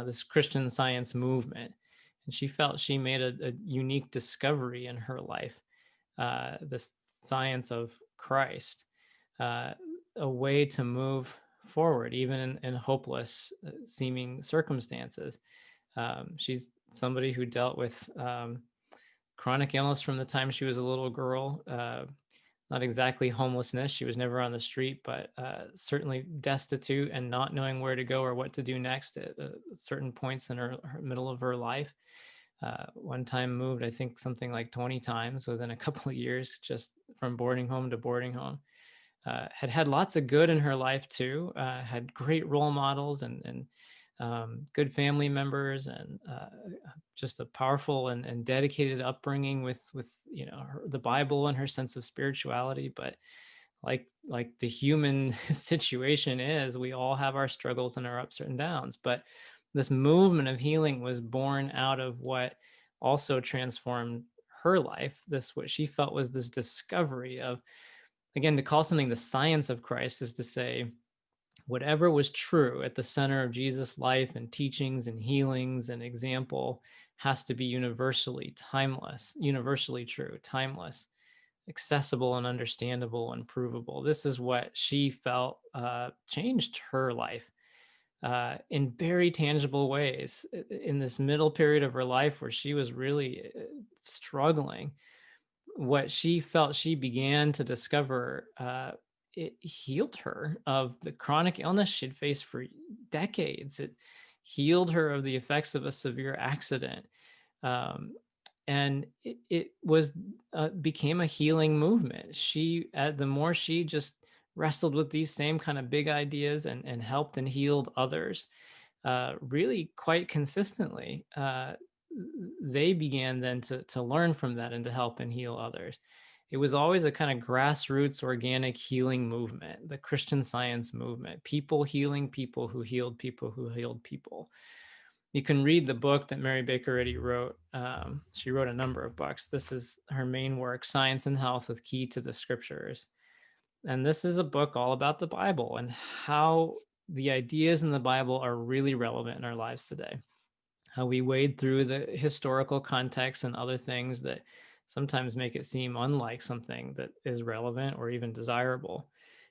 this Christian Science movement, and she felt she made a unique discovery in her life, this science of Christ, uh, a way to move forward, even in hopeless seeming circumstances. She's somebody who dealt with chronic illness from the time she was a little girl. Not exactly homelessness. She was never on the street, but certainly destitute and not knowing where to go or what to do next at certain points in her middle of her life. One time moved, I think, something like 20 times within a couple of years, just from boarding home to boarding home. Had lots of good in her life too. Had great role models and good family members, and just a powerful and dedicated upbringing with the Bible and her sense of spirituality. But like the human situation is, we all have our struggles and our ups and downs. But this movement of healing was born out of what also transformed her life. This what she felt was this discovery of, again, to call something the science of Christ is to say whatever was true at the center of Jesus' life and teachings and healings and example has to be universally timeless, universally true, timeless, accessible and understandable and provable. This is what she felt changed her life in very tangible ways in this middle period of her life where she was really struggling. What she felt she began to discover, it healed her of the chronic illness she'd faced for decades. It healed her of the effects of a severe accident. Um, and it was became a healing movement. The more she just wrestled with these same kind of big ideas and helped and healed others really quite consistently. They began then to learn from that and to help and heal others. It was always a kind of grassroots organic healing movement, the Christian Science movement, people healing people who healed people who healed people. You can read the book that Mary Baker Eddy wrote. She wrote a number of books. This is her main work, Science and Health with Key to the Scriptures. And this is a book all about the Bible and how the ideas in the Bible are really relevant in our lives today. How we wade through the historical context and other things that sometimes make it seem unlike something that is relevant or even desirable,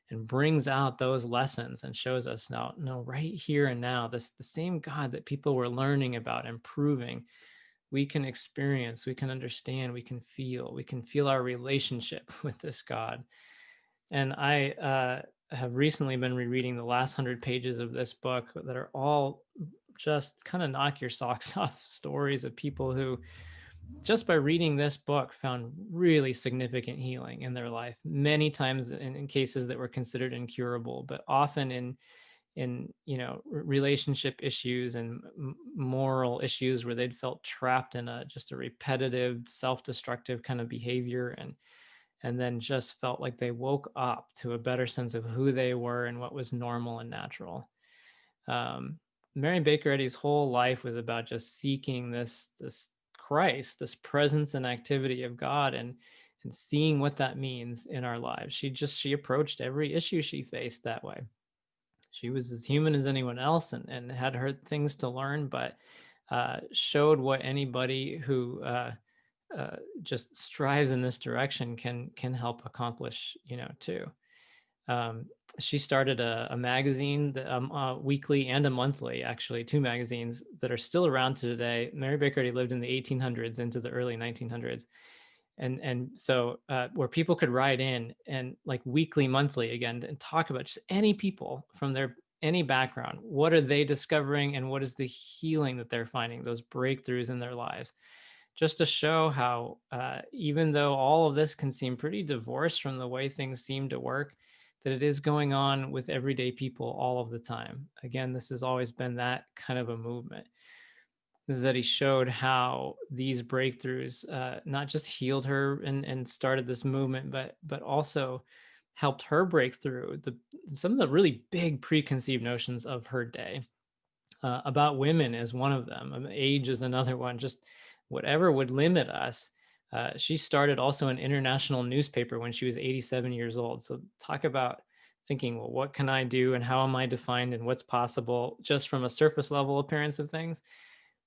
and brings out those lessons and shows us now, no, right here and now, this the same God that people were learning about, improving, we can experience, we can understand, we can feel our relationship with this God. And I have recently been rereading the last 100 pages of this book that are all just kind of knock your socks off stories of people who, just by reading this book, found really significant healing in their life, many times in cases that were considered incurable, but often in relationship issues and moral issues where they'd felt trapped in a just a repetitive self-destructive kind of behavior, and then just felt like they woke up to a better sense of who they were and what was normal and natural. um, Mary Baker Eddy's whole life was about just seeking this Christ, this presence and activity of God, and seeing what that means in our lives. She approached every issue she faced that way. She was as human as anyone else, and had her things to learn, but showed what anybody who just strives in this direction can help accomplish, too. Um, she started a magazine, a weekly and a monthly, actually, two magazines that are still around to today. Mary Baker Eddy lived in the 1800s into the early 1900s. And so where people could write in and like weekly, monthly again, and talk about just any people from their any background. What are they discovering and what is the healing that they're finding, those breakthroughs in their lives? Just to show how even though all of this can seem pretty divorced from the way things seem to work, that it is going on with everyday people all of the time. Again, this has always been that kind of a movement. This is that he showed how these breakthroughs not just healed her and started this movement, but also helped her break through some of the really big preconceived notions of her day. About women is one of them. Age is another one. Just whatever would limit us. She started also an international newspaper when she was 87 years old. So talk about thinking, well, what can I do and how am I defined and what's possible just from a surface level appearance of things,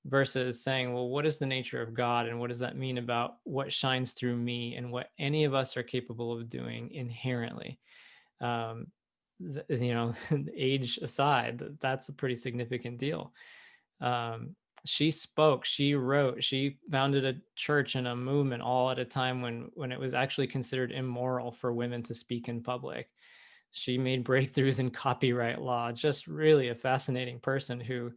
versus saying, well, what is the nature of God and what does that mean about what shines through me and what any of us are capable of doing inherently. Um, age aside, that's a pretty significant deal. She spoke, she wrote, she founded a church and a movement all at a time when it was actually considered immoral for women to speak in public. She made breakthroughs in copyright law. Just really a fascinating person who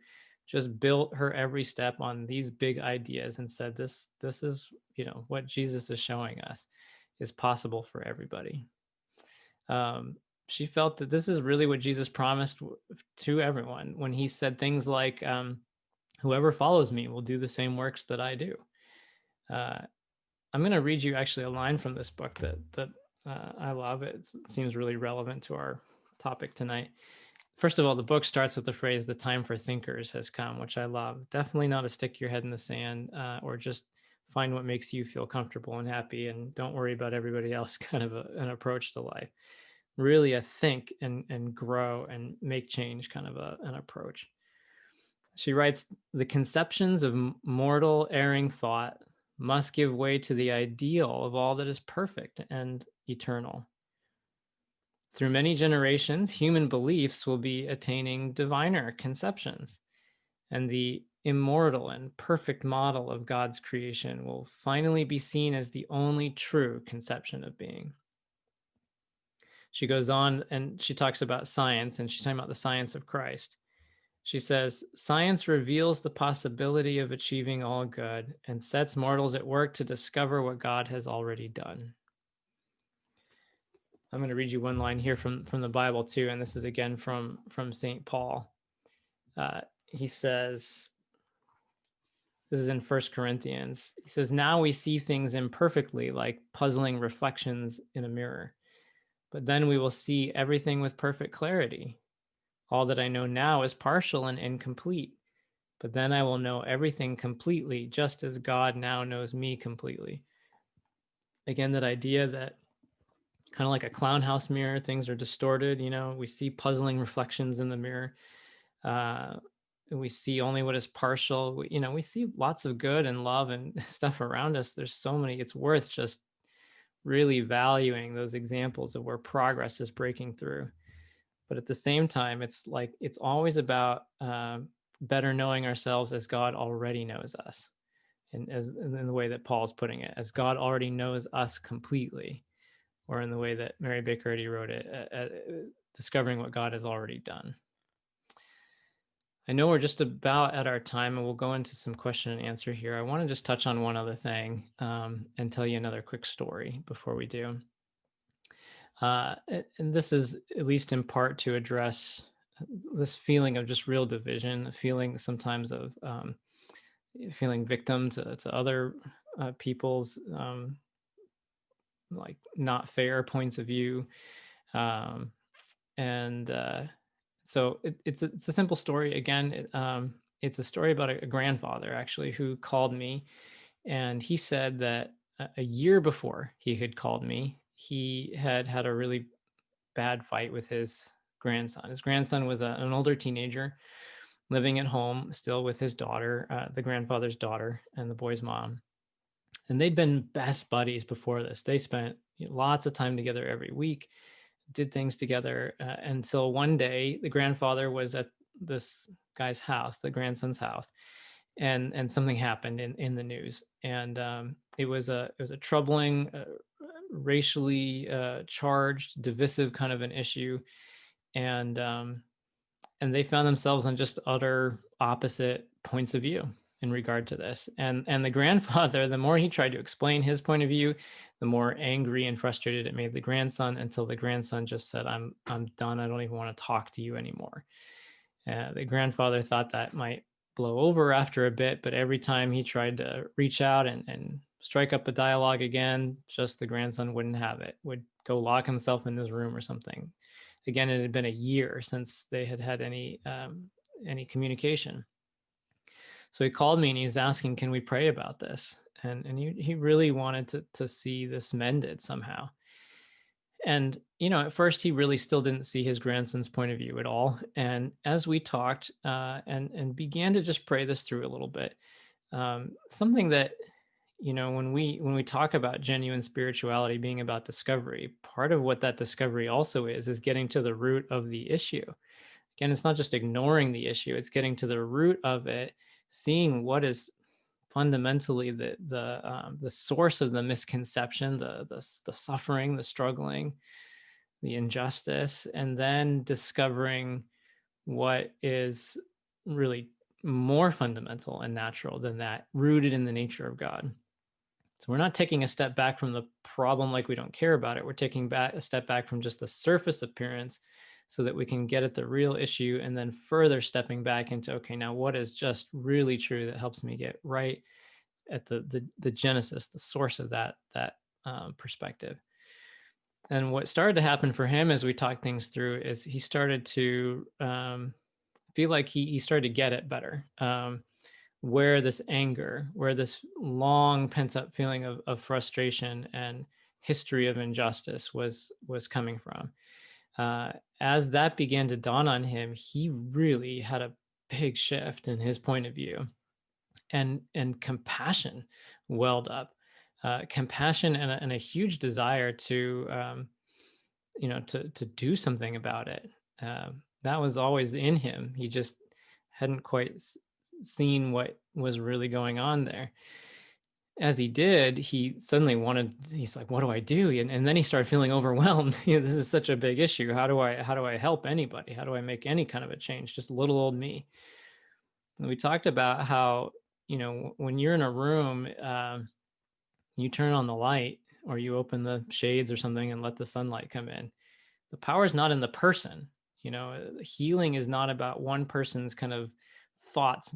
just built her every step on these big ideas and said, this is, what Jesus is showing us is possible for everybody. She felt that this is really what Jesus promised to everyone when he said things like, whoever follows me will do the same works that I do. I'm going to read you actually a line from this book that I love. It seems really relevant to our topic tonight. First of all, the book starts with the phrase, the time for thinkers has come, which I love. Definitely not a stick your head in the sand or just find what makes you feel comfortable and happy and don't worry about everybody else kind of an approach to life. Really a think and grow and make change kind of an approach. She writes, the conceptions of mortal erring thought must give way to the ideal of all that is perfect and eternal. Through many generations, human beliefs will be attaining diviner conceptions, and the immortal and perfect model of God's creation will finally be seen as the only true conception of being. She goes on and she talks about science, and she's talking about the science of Christ. She says, science reveals the possibility of achieving all good and sets mortals at work to discover what God has already done. I'm going to read you one line here from the Bible too, and this is again from St. Paul. He says, this is in First Corinthians. He says, "Now we see things imperfectly, like puzzling reflections in a mirror. But then we will see everything with perfect clarity. All that I know now is partial and incomplete, but then I will know everything completely, just as God now knows me completely." Again, that idea that kind of like a clown house mirror, things are distorted. We see puzzling reflections in the mirror. Uh, we see only what is partial. We see lots of good and love and stuff around us. There's so many. It's worth just really valuing those examples of where progress is breaking through. But at the same time, it's like it's always about better knowing ourselves as God already knows us, and as in the way that Paul's putting it, as God already knows us completely, or in the way that Mary Baker Eddy wrote it, discovering what God has already done. I know we're just about at our time, and we'll go into some question and answer here. I want to just touch on one other thing and tell you another quick story before we do. And this is at least in part to address this feeling of just real division, a feeling sometimes of feeling victim to other people's like not fair points of view. And so it's a simple story. Again, it's a story about a grandfather actually who called me, and he said that a year before he had called me, he had had a really bad fight with his grandson. His grandson was an older teenager living at home still with his daughter, the grandfather's daughter, and the boy's mom. And they'd been best buddies before this. They spent lots of time together every week, did things together until one day the grandfather was at this guy's house, the grandson's house, and something happened in the news. And it was a troubling, racially charged, divisive kind of an issue, and they found themselves on just utter opposite points of view in regard to this. And the grandfather, the more he tried to explain his point of view, the more angry and frustrated it made the grandson, until the grandson just said, I'm done. I don't even want to talk to you anymore. The grandfather thought that might blow over after a bit, but every time he tried to reach out and strike up a dialogue again, just the grandson wouldn't have it, would go lock himself in his room or something. Again, it had been a year since they had had any communication. So he called me and he was asking, can we pray about this? And he really wanted to see this mended somehow. And, at first he really still didn't see his grandson's point of view at all. And as we talked and began to just pray this through a little bit, something that, when we talk about genuine spirituality being about discovery, part of what that discovery also is getting to the root of the issue. Again, it's not just ignoring the issue, it's getting to the root of it, seeing what is fundamentally the source of the misconception, the suffering, the struggling, the injustice, and then discovering what is really more fundamental and natural than that, rooted in the nature of God. So we're not taking a step back from the problem like we don't care about it. We're taking a step back from just the surface appearance so that we can get at the real issue, and then further stepping back into, okay, now what is just really true that helps me get right at the genesis, the source of that perspective. And what started to happen for him as we talked things through is he started to feel like he started to get it better. Where this anger, where this long pent up feeling of frustration and history of injustice was coming from. As that began to dawn on him, he really had a big shift in his point of view, and compassion welled up, compassion and a huge desire to to do something about it. That was always in him. He just hadn't quite seen what was really going on there. As he did, he suddenly he's like, what do I do? And then he started feeling overwhelmed. This is such a big issue. How do I help anybody? How do I make any kind of a change? Just little old me. And we talked about how, when you're in a room, you turn on the light or you open the shades or something and let the sunlight come in. The power is not in the person. Healing is not about one person's kind of thoughts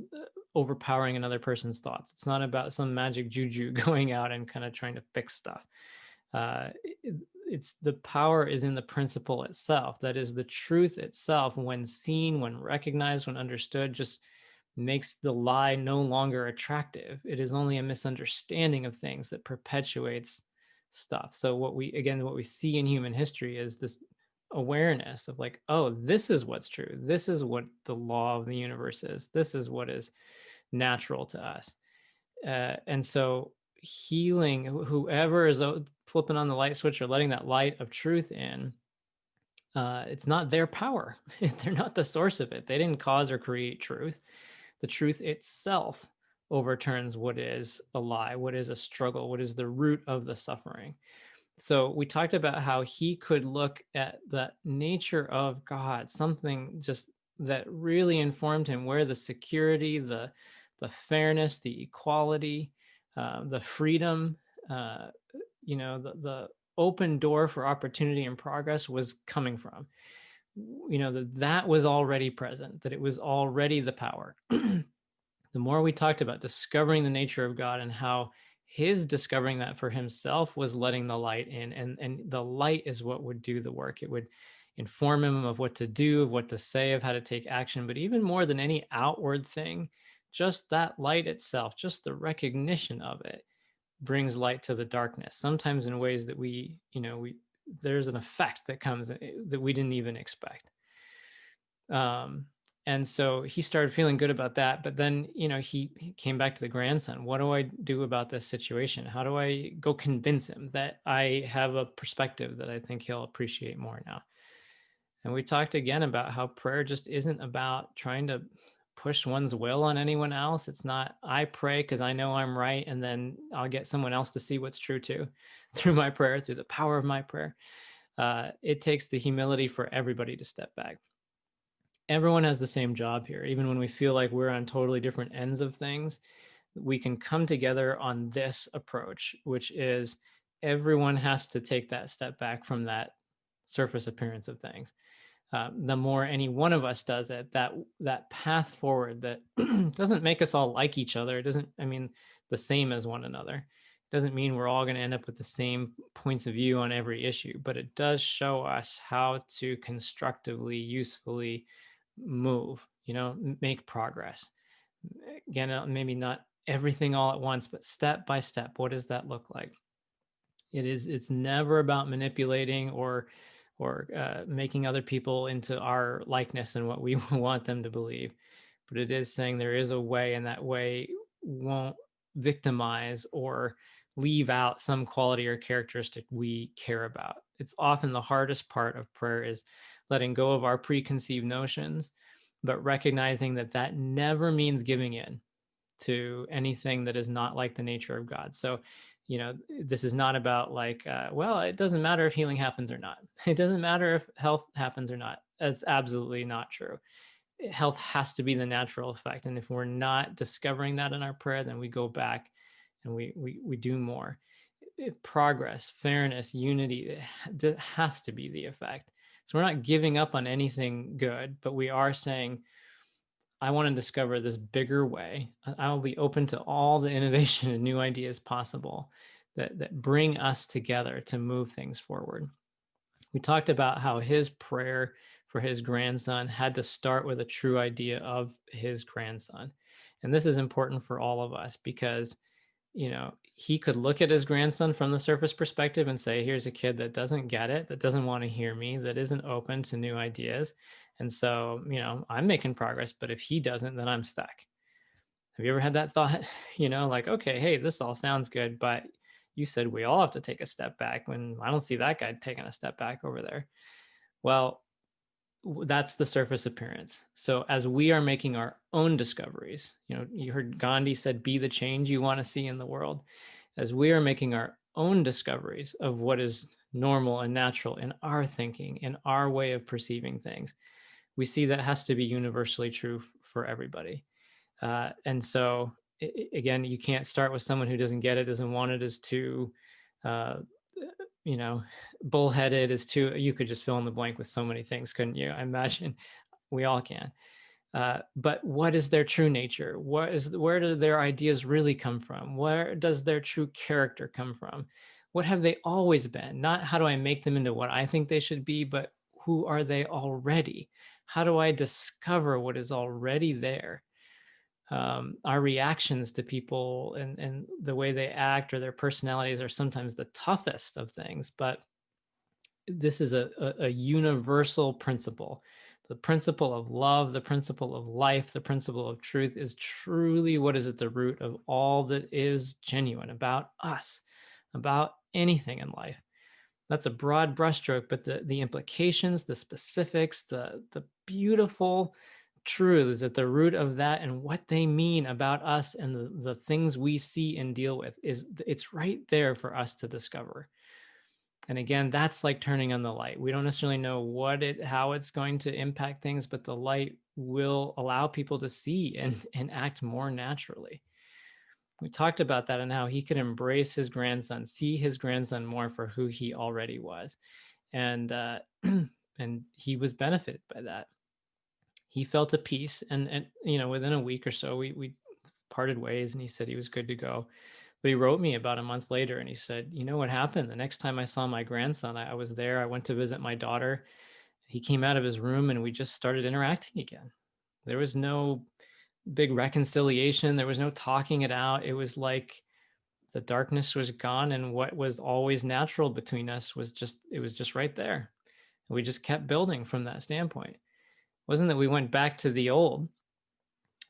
overpowering another person's thoughts. It's not about some magic juju going out and kind of trying to fix stuff. It's the power is in the principle itself. That is, the truth itself, when seen, when recognized, when understood, just makes the lie no longer attractive. It is only a misunderstanding of things that perpetuates stuff. So what we see in human history is this awareness of like, oh, this is what's true. This is what the law of the universe is. This is what is natural to us. And so healing, whoever is flipping on the light switch or letting that light of truth in, it's not their power. They're not the source of it. They didn't cause or create truth. The truth itself overturns what is a lie, what is a struggle, what is the root of the suffering. So we talked about how he could look at the nature of God, something just that really informed him, where the security, the fairness, the equality, the freedom, the open door for opportunity and progress was coming from. That was already present, that it was already the power. The more we talked about discovering the nature of God and how his discovering that for himself was letting the light in, and the light is what would do the work. It would inform him of what to do, of what to say, of how to take action. But even more than any outward thing, just that light itself, just the recognition of it, brings light to the darkness, sometimes in ways that there's an effect that comes that we didn't even expect. And so he started feeling good about that. But then, he came back to the grandson. What do I do about this situation? How do I go convince him that I have a perspective that I think he'll appreciate more now? And we talked again about how prayer just isn't about trying to push one's will on anyone else. It's not, I pray because I know I'm right, and then I'll get someone else to see what's true too through my prayer, through the power of my prayer. It takes the humility for everybody to step back. Everyone has the same job here. Even when we feel like we're on totally different ends of things, we can come together on this approach, which is everyone has to take that step back from that surface appearance of things. The more any one of us does it, that path forward that doesn't make us all like each other. It doesn't, the same as one another. It doesn't mean we're all going to end up with the same points of view on every issue, but it does show us how to constructively, usefully move, make progress. Again, maybe not everything all at once, but step by step. What does that look like? It's never about manipulating or making other people into our likeness and what we want them to believe. But it is saying there is a way, and that way won't victimize or leave out some quality or characteristic we care about. It's often the hardest part of prayer, is letting go of our preconceived notions, but recognizing that never means giving in to anything that is not like the nature of God. So, this is not about like, well, it doesn't matter if healing happens or not. It doesn't matter if health happens or not. That's absolutely not true. Health has to be the natural effect. And if we're not discovering that in our prayer, then we go back and we do more. Progress, fairness, unity, that has to be the effect. So we're not giving up on anything good, but we are saying, I want to discover this bigger way. I will be open to all the innovation and new ideas possible that bring us together to move things forward. We talked about how his prayer for his grandson had to start with a true idea of his grandson. And this is important for all of us because, he could look at his grandson from the surface perspective and say, here's a kid that doesn't get it, that doesn't want to hear me, that isn't open to new ideas. And so, I'm making progress, but if he doesn't, then I'm stuck. Have you ever had that thought? Like, okay, hey, this all sounds good, but you said we all have to take a step back when I don't see that guy taking a step back over there. Well, that's the surface appearance. So as we are making our own discoveries, you heard Gandhi said, be the change you want to see in the world. As we are making our own discoveries of what is normal and natural in our thinking, in our way of perceiving things, we see that has to be universally true for everybody. And so again, you can't start with someone who doesn't get it, doesn't want it, is too bullheaded is too, you could just fill in the blank with so many things, couldn't you? I imagine we all can. But what is their true nature? Where do their ideas really come from? Where does their true character come from? What have they always been? Not how do I make them into what I think they should be, but who are they already? How do I discover what is already there? Our reactions to people and the way they act or their personalities are sometimes the toughest of things, but this is a universal principle. The principle of love, the principle of life, the principle of truth is truly what is at the root of all that is genuine about us, about anything in life. That's a broad brushstroke, but the implications, the specifics, the beautiful truths at the root of that and what they mean about us and the things we see and deal with it's right there for us to discover. And again, that's like turning on the light. We don't necessarily know how it's going to impact things, but the light will allow people to see and act more naturally. We talked about that and how he could embrace his grandson, see his grandson more for who he already was. And and he was benefited by that. He felt a peace, and within a week or so we parted ways, and he said he was good to go. But he wrote me about a month later and he said, you know what happened? The next time I saw my grandson, I was there. I went to visit my daughter. He came out of his room and we just started interacting again. There was no big reconciliation. There was no talking it out. It was like the darkness was gone and what was always natural between us was just right there. And we just kept building from that standpoint. It wasn't that we went back to the old,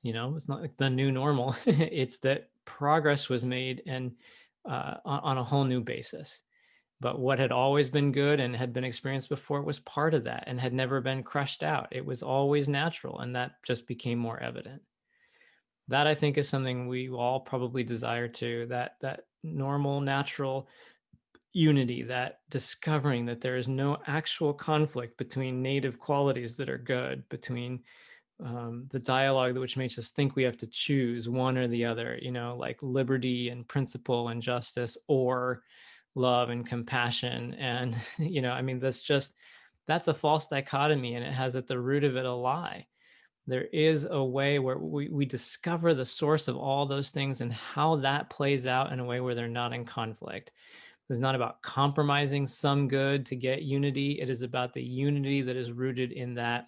it's not like the new normal. It's that progress was made and on a whole new basis. But what had always been good and had been experienced before was part of that and had never been crushed out. It was always natural, and that just became more evident. That I think is something we all probably desire to, that normal, natural unity, that discovering that there is no actual conflict between native qualities that are good, between the dialogue which makes us think we have to choose one or the other, like liberty and principle and justice or love and compassion. And, that's a false dichotomy, and it has at the root of it a lie. There is a way where we discover the source of all those things and how that plays out in a way where they're not in conflict. It's not about compromising some good to get unity. It is about the unity that is rooted in that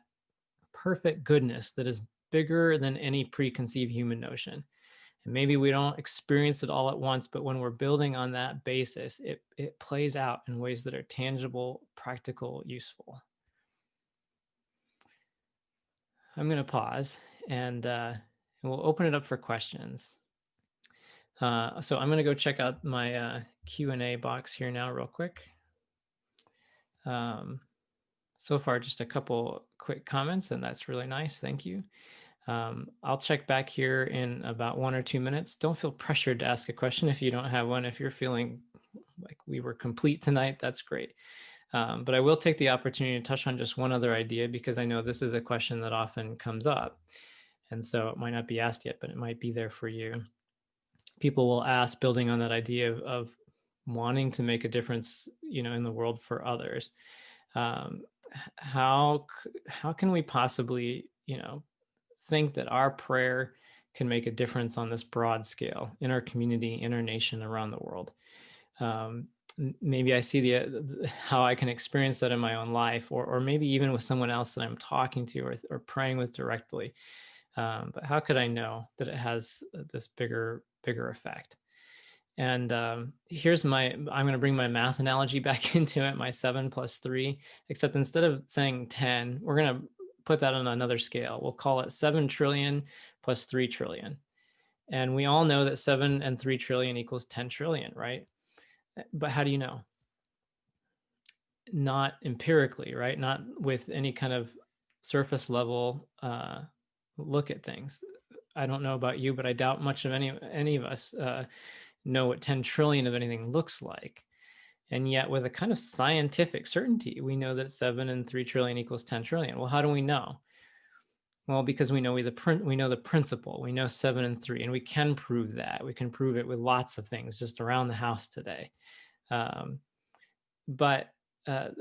perfect goodness that is bigger than any preconceived human notion. And maybe we don't experience it all at once, but when we're building on that basis, it plays out in ways that are tangible, practical, useful. I'm going to pause and we'll open it up for questions. So I'm going to go check out my Q&A box here now real quick. So far, just a couple quick comments, and that's really nice. Thank you. I'll check back here in about 1 or 2 minutes. Don't feel pressured to ask a question if you don't have one. If you're feeling like we were complete tonight, that's great. But I will take the opportunity to touch on just one other idea, because I know this is a question that often comes up. And so it might not be asked yet, but it might be there for you. People will ask, building on that idea of wanting to make a difference, in the world for others. How can we possibly, think that our prayer can make a difference on this broad scale in our community, in our nation, around the world? Maybe I see how I can experience that in my own life, or maybe even with someone else that I'm talking to or praying with directly. But how could I know that it has this bigger effect? And I'm going to bring my math analogy back into it, my 7 + 3, except instead of saying 10, we're going to put that on another scale. We'll call it 7 trillion + 3 trillion. And we all know that 7 and 3 trillion equals 10 trillion, right? But how do you know? Not empirically, right? Not with any kind of surface level look at things. I don't know about you, but I doubt much of any of us know what 10 trillion of anything looks like. And yet with a kind of scientific certainty, we know that 7 and 3 trillion equals 10 trillion. Well, how do we know? Well, because we know the principle. We know 7 and 3, and we can prove that. We can prove it with lots of things just around the house today. but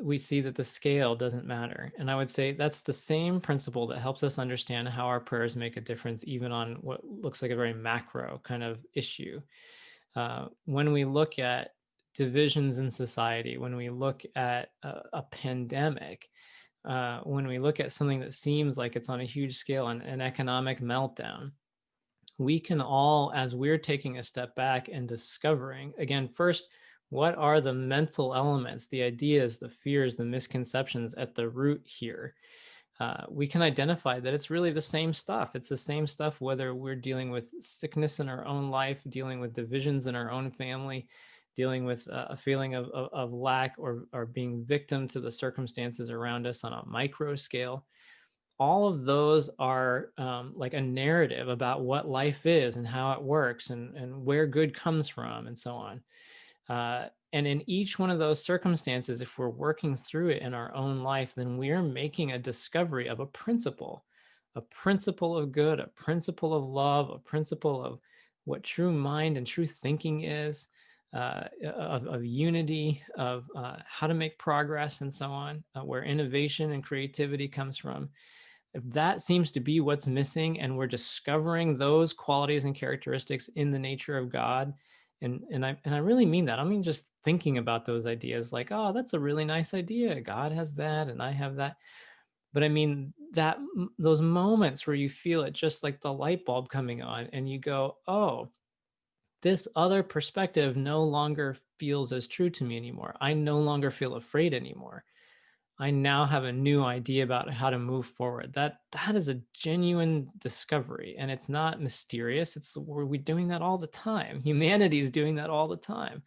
we see that the scale doesn't matter. And I would say that's the same principle that helps us understand how our prayers make a difference, even on what looks like a very macro kind of issue. When we look at divisions in society, when we look at a pandemic, when we look at something that seems like it's on a huge scale, an economic meltdown, we can all, as we're taking a step back and discovering, again, first, what are the mental elements, the ideas, the fears, the misconceptions at the root here? We can identify that it's really the same stuff. It's the same stuff, whether we're dealing with sickness in our own life, dealing with divisions in our own family, dealing with a feeling of lack, or being victim to the circumstances around us on a micro scale. All of those are like a narrative about what life is and how it works, and where good comes from, and so on. And in each one of those circumstances, if we're working through it in our own life, then we're making a discovery of a principle of good, a principle of love, a principle of what true mind and true thinking is, of unity, of how to make progress, and so on, where innovation and creativity comes from. If that seems to be what's missing, and we're discovering those qualities and characteristics in the nature of God, and I really mean that. I mean just thinking about those ideas like, oh, that's a really nice idea. God has that and I have that. But I mean that those moments where you feel it, just like the light bulb coming on, and you go, oh, this other perspective no longer feels as true to me anymore. I no longer feel afraid anymore. I now have a new idea about how to move forward. That is a genuine discovery, and it's not mysterious. It's we're doing that all the time. Humanity is doing that all the time.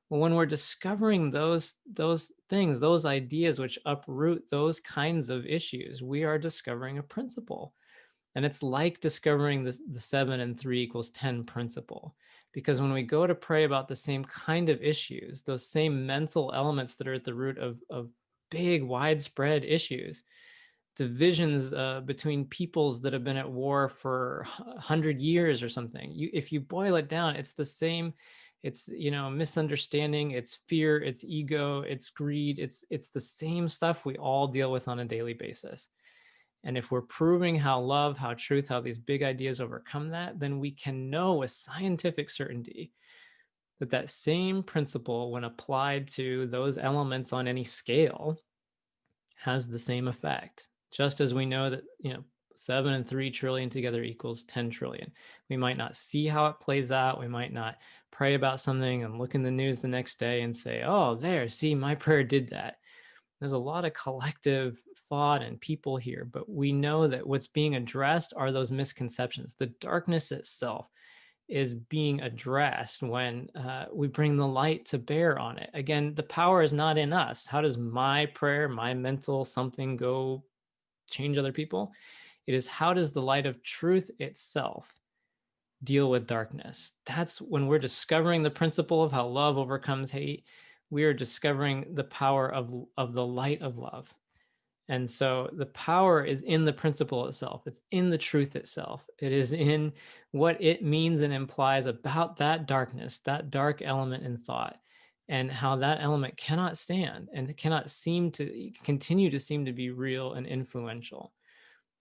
Well, when we're discovering those things, those ideas which uproot those kinds of issues, we are discovering a principle. And it's like discovering the 7 and 3 = 10 principle. Because when we go to pray about the same kind of issues, those same mental elements that are at the root of big, widespread issues, divisions between peoples that have been at war for 100 years or something, if you boil it down, it's the same. It's, misunderstanding, it's fear, it's ego, it's greed, it's the same stuff we all deal with on a daily basis. And if we're proving how love, how truth, how these big ideas overcome that, then we can know with scientific certainty that that same principle, when applied to those elements on any scale, has the same effect. Just as we know that, 7 and 3 trillion together equals 10 trillion. We might not see how it plays out. We might not pray about something and look in the news the next day and say, oh, there, see, my prayer did that. There's a lot of collective thought and people here, but we know that what's being addressed are those misconceptions. The darkness itself is being addressed when we bring the light to bear on it. Again, the power is not in us. How does my prayer, my mental something go change other people? It is, how does the light of truth itself deal with darkness? That's when we're discovering the principle of how love overcomes hate. We are discovering the power of the light of love. And so the power is in the principle itself. It's in the truth itself. It is in what it means and implies about that darkness, that dark element in thought, and how that element cannot stand and cannot continue to seem to be real and influential.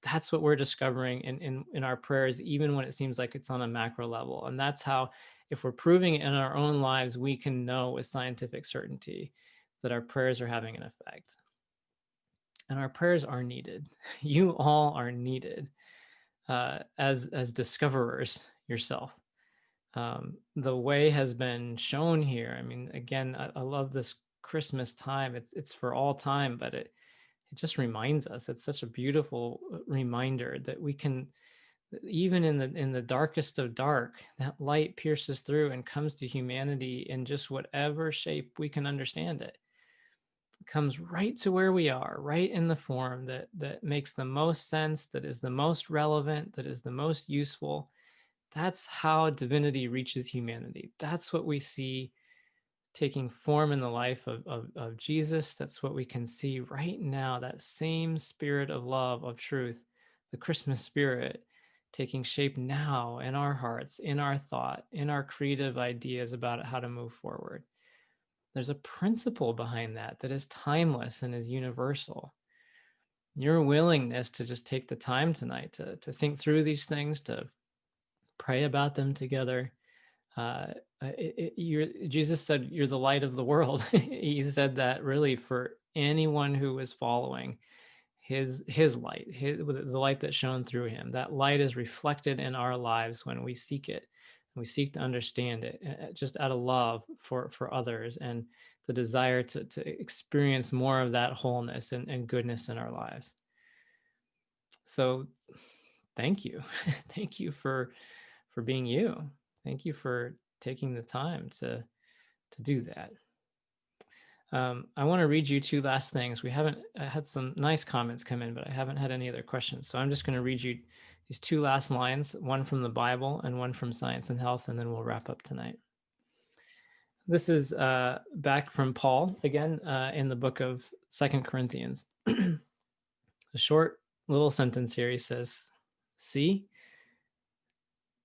That's what we're discovering in our prayers, even when it seems like it's on a macro level. And that's how, if we're proving it in our own lives, we can know with scientific certainty that our prayers are having an effect. And our prayers are needed. You all are needed as discoverers yourself. The way has been shown here. I mean, again, I love this Christmas time. It's for all time, but it just reminds us. It's such a beautiful reminder that we can, even in the darkest of dark, that light pierces through and comes to humanity in just whatever shape we can understand it. Comes right to where we are, right in the form that makes the most sense, that is the most relevant, that is the most useful. That's how divinity reaches humanity. That's what we see taking form in the life of Jesus. That's what we can see right now, that same spirit of love, of truth, the Christmas spirit, taking shape now in our hearts, in our thought, in our creative ideas about how to move forward. There's a principle behind that that is timeless and is universal. Your willingness to just take the time tonight to think through these things, to pray about them together. Jesus said, "You're the light of the world." He said that really for anyone who was following his light, the light that shone through him. That light is reflected in our lives when we seek it. We seek to understand it, just out of love for others and the desire to experience more of that wholeness and goodness in our lives. So thank you. Thank you for being you. Thank you for taking the time to do that. I want to read you two last things. We haven't had some nice comments come in, but I haven't had any other questions. So I'm just going to read you these two last lines, one from the Bible and one from Science and Health, and then we'll wrap up tonight. This is back from Paul, again, in the book of 2 Corinthians. A short little sentence here. He says, "See,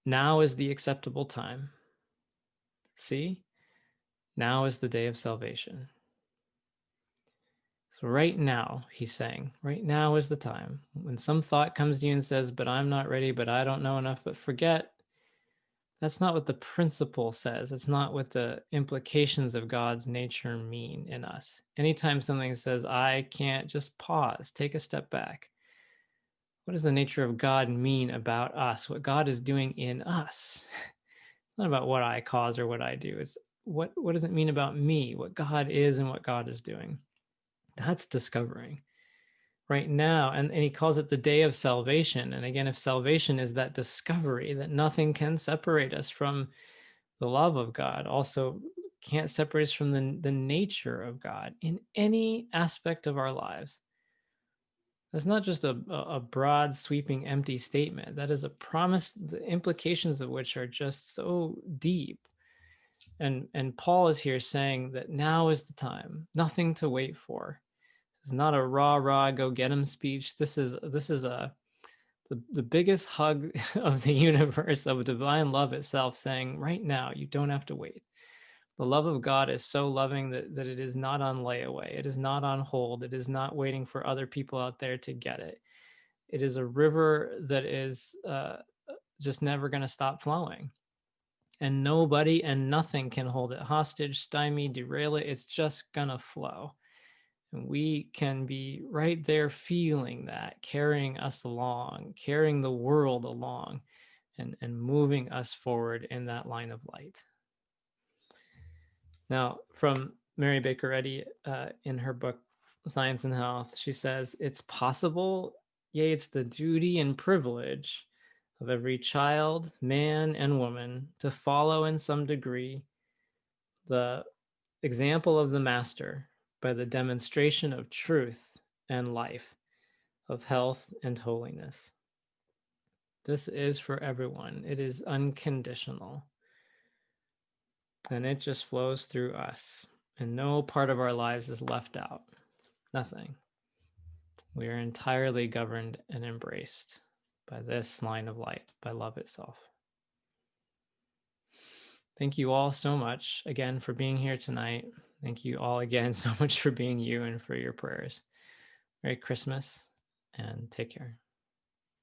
now is the acceptable time. See, now is the day of salvation." So right now, he's saying, right now is the time. When some thought comes to you and says, but I'm not ready, but I don't know enough, but forget, that's not what the principle says. It's not what the implications of God's nature mean in us. Anytime something says, I can't, just pause, take a step back. What does the nature of God mean about us? What God is doing in us? It's not about what I cause or what I do. It's what does it mean about me, what God is and what God is doing? That's discovering right now. And he calls it the day of salvation. And again, if salvation is that discovery that nothing can separate us from the love of God, also can't separate us from the nature of God in any aspect of our lives. That's not just a broad, sweeping, empty statement. That is a promise, the implications of which are just so deep. And Paul is here saying that now is the time, nothing to wait for. This is not a rah go get him speech. This is the biggest hug of the universe, of divine love itself, saying right now you don't have to wait. The love of God is so loving that it is not on layaway. It is not on hold. It is not waiting for other people out there to get it. It is a river that is just never going to stop flowing. And nobody and nothing can hold it hostage, stymie, derail it. It's just going to flow. And we can be right there feeling that, carrying us along, carrying the world along, and moving us forward in that line of light. Now, from Mary Baker Eddy, in her book, Science and Health, she says, it's possible, yea, it's the duty and privilege of every child, man, and woman to follow in some degree the example of the Master by the demonstration of truth and life, of health and holiness. This is for everyone. It is unconditional. And it just flows through us. And no part of our lives is left out. Nothing. We are entirely governed and embraced by this line of light, by love itself. Thank you all so much again for being here tonight. Thank you all again so much for being you and for your prayers. Merry Christmas and take care.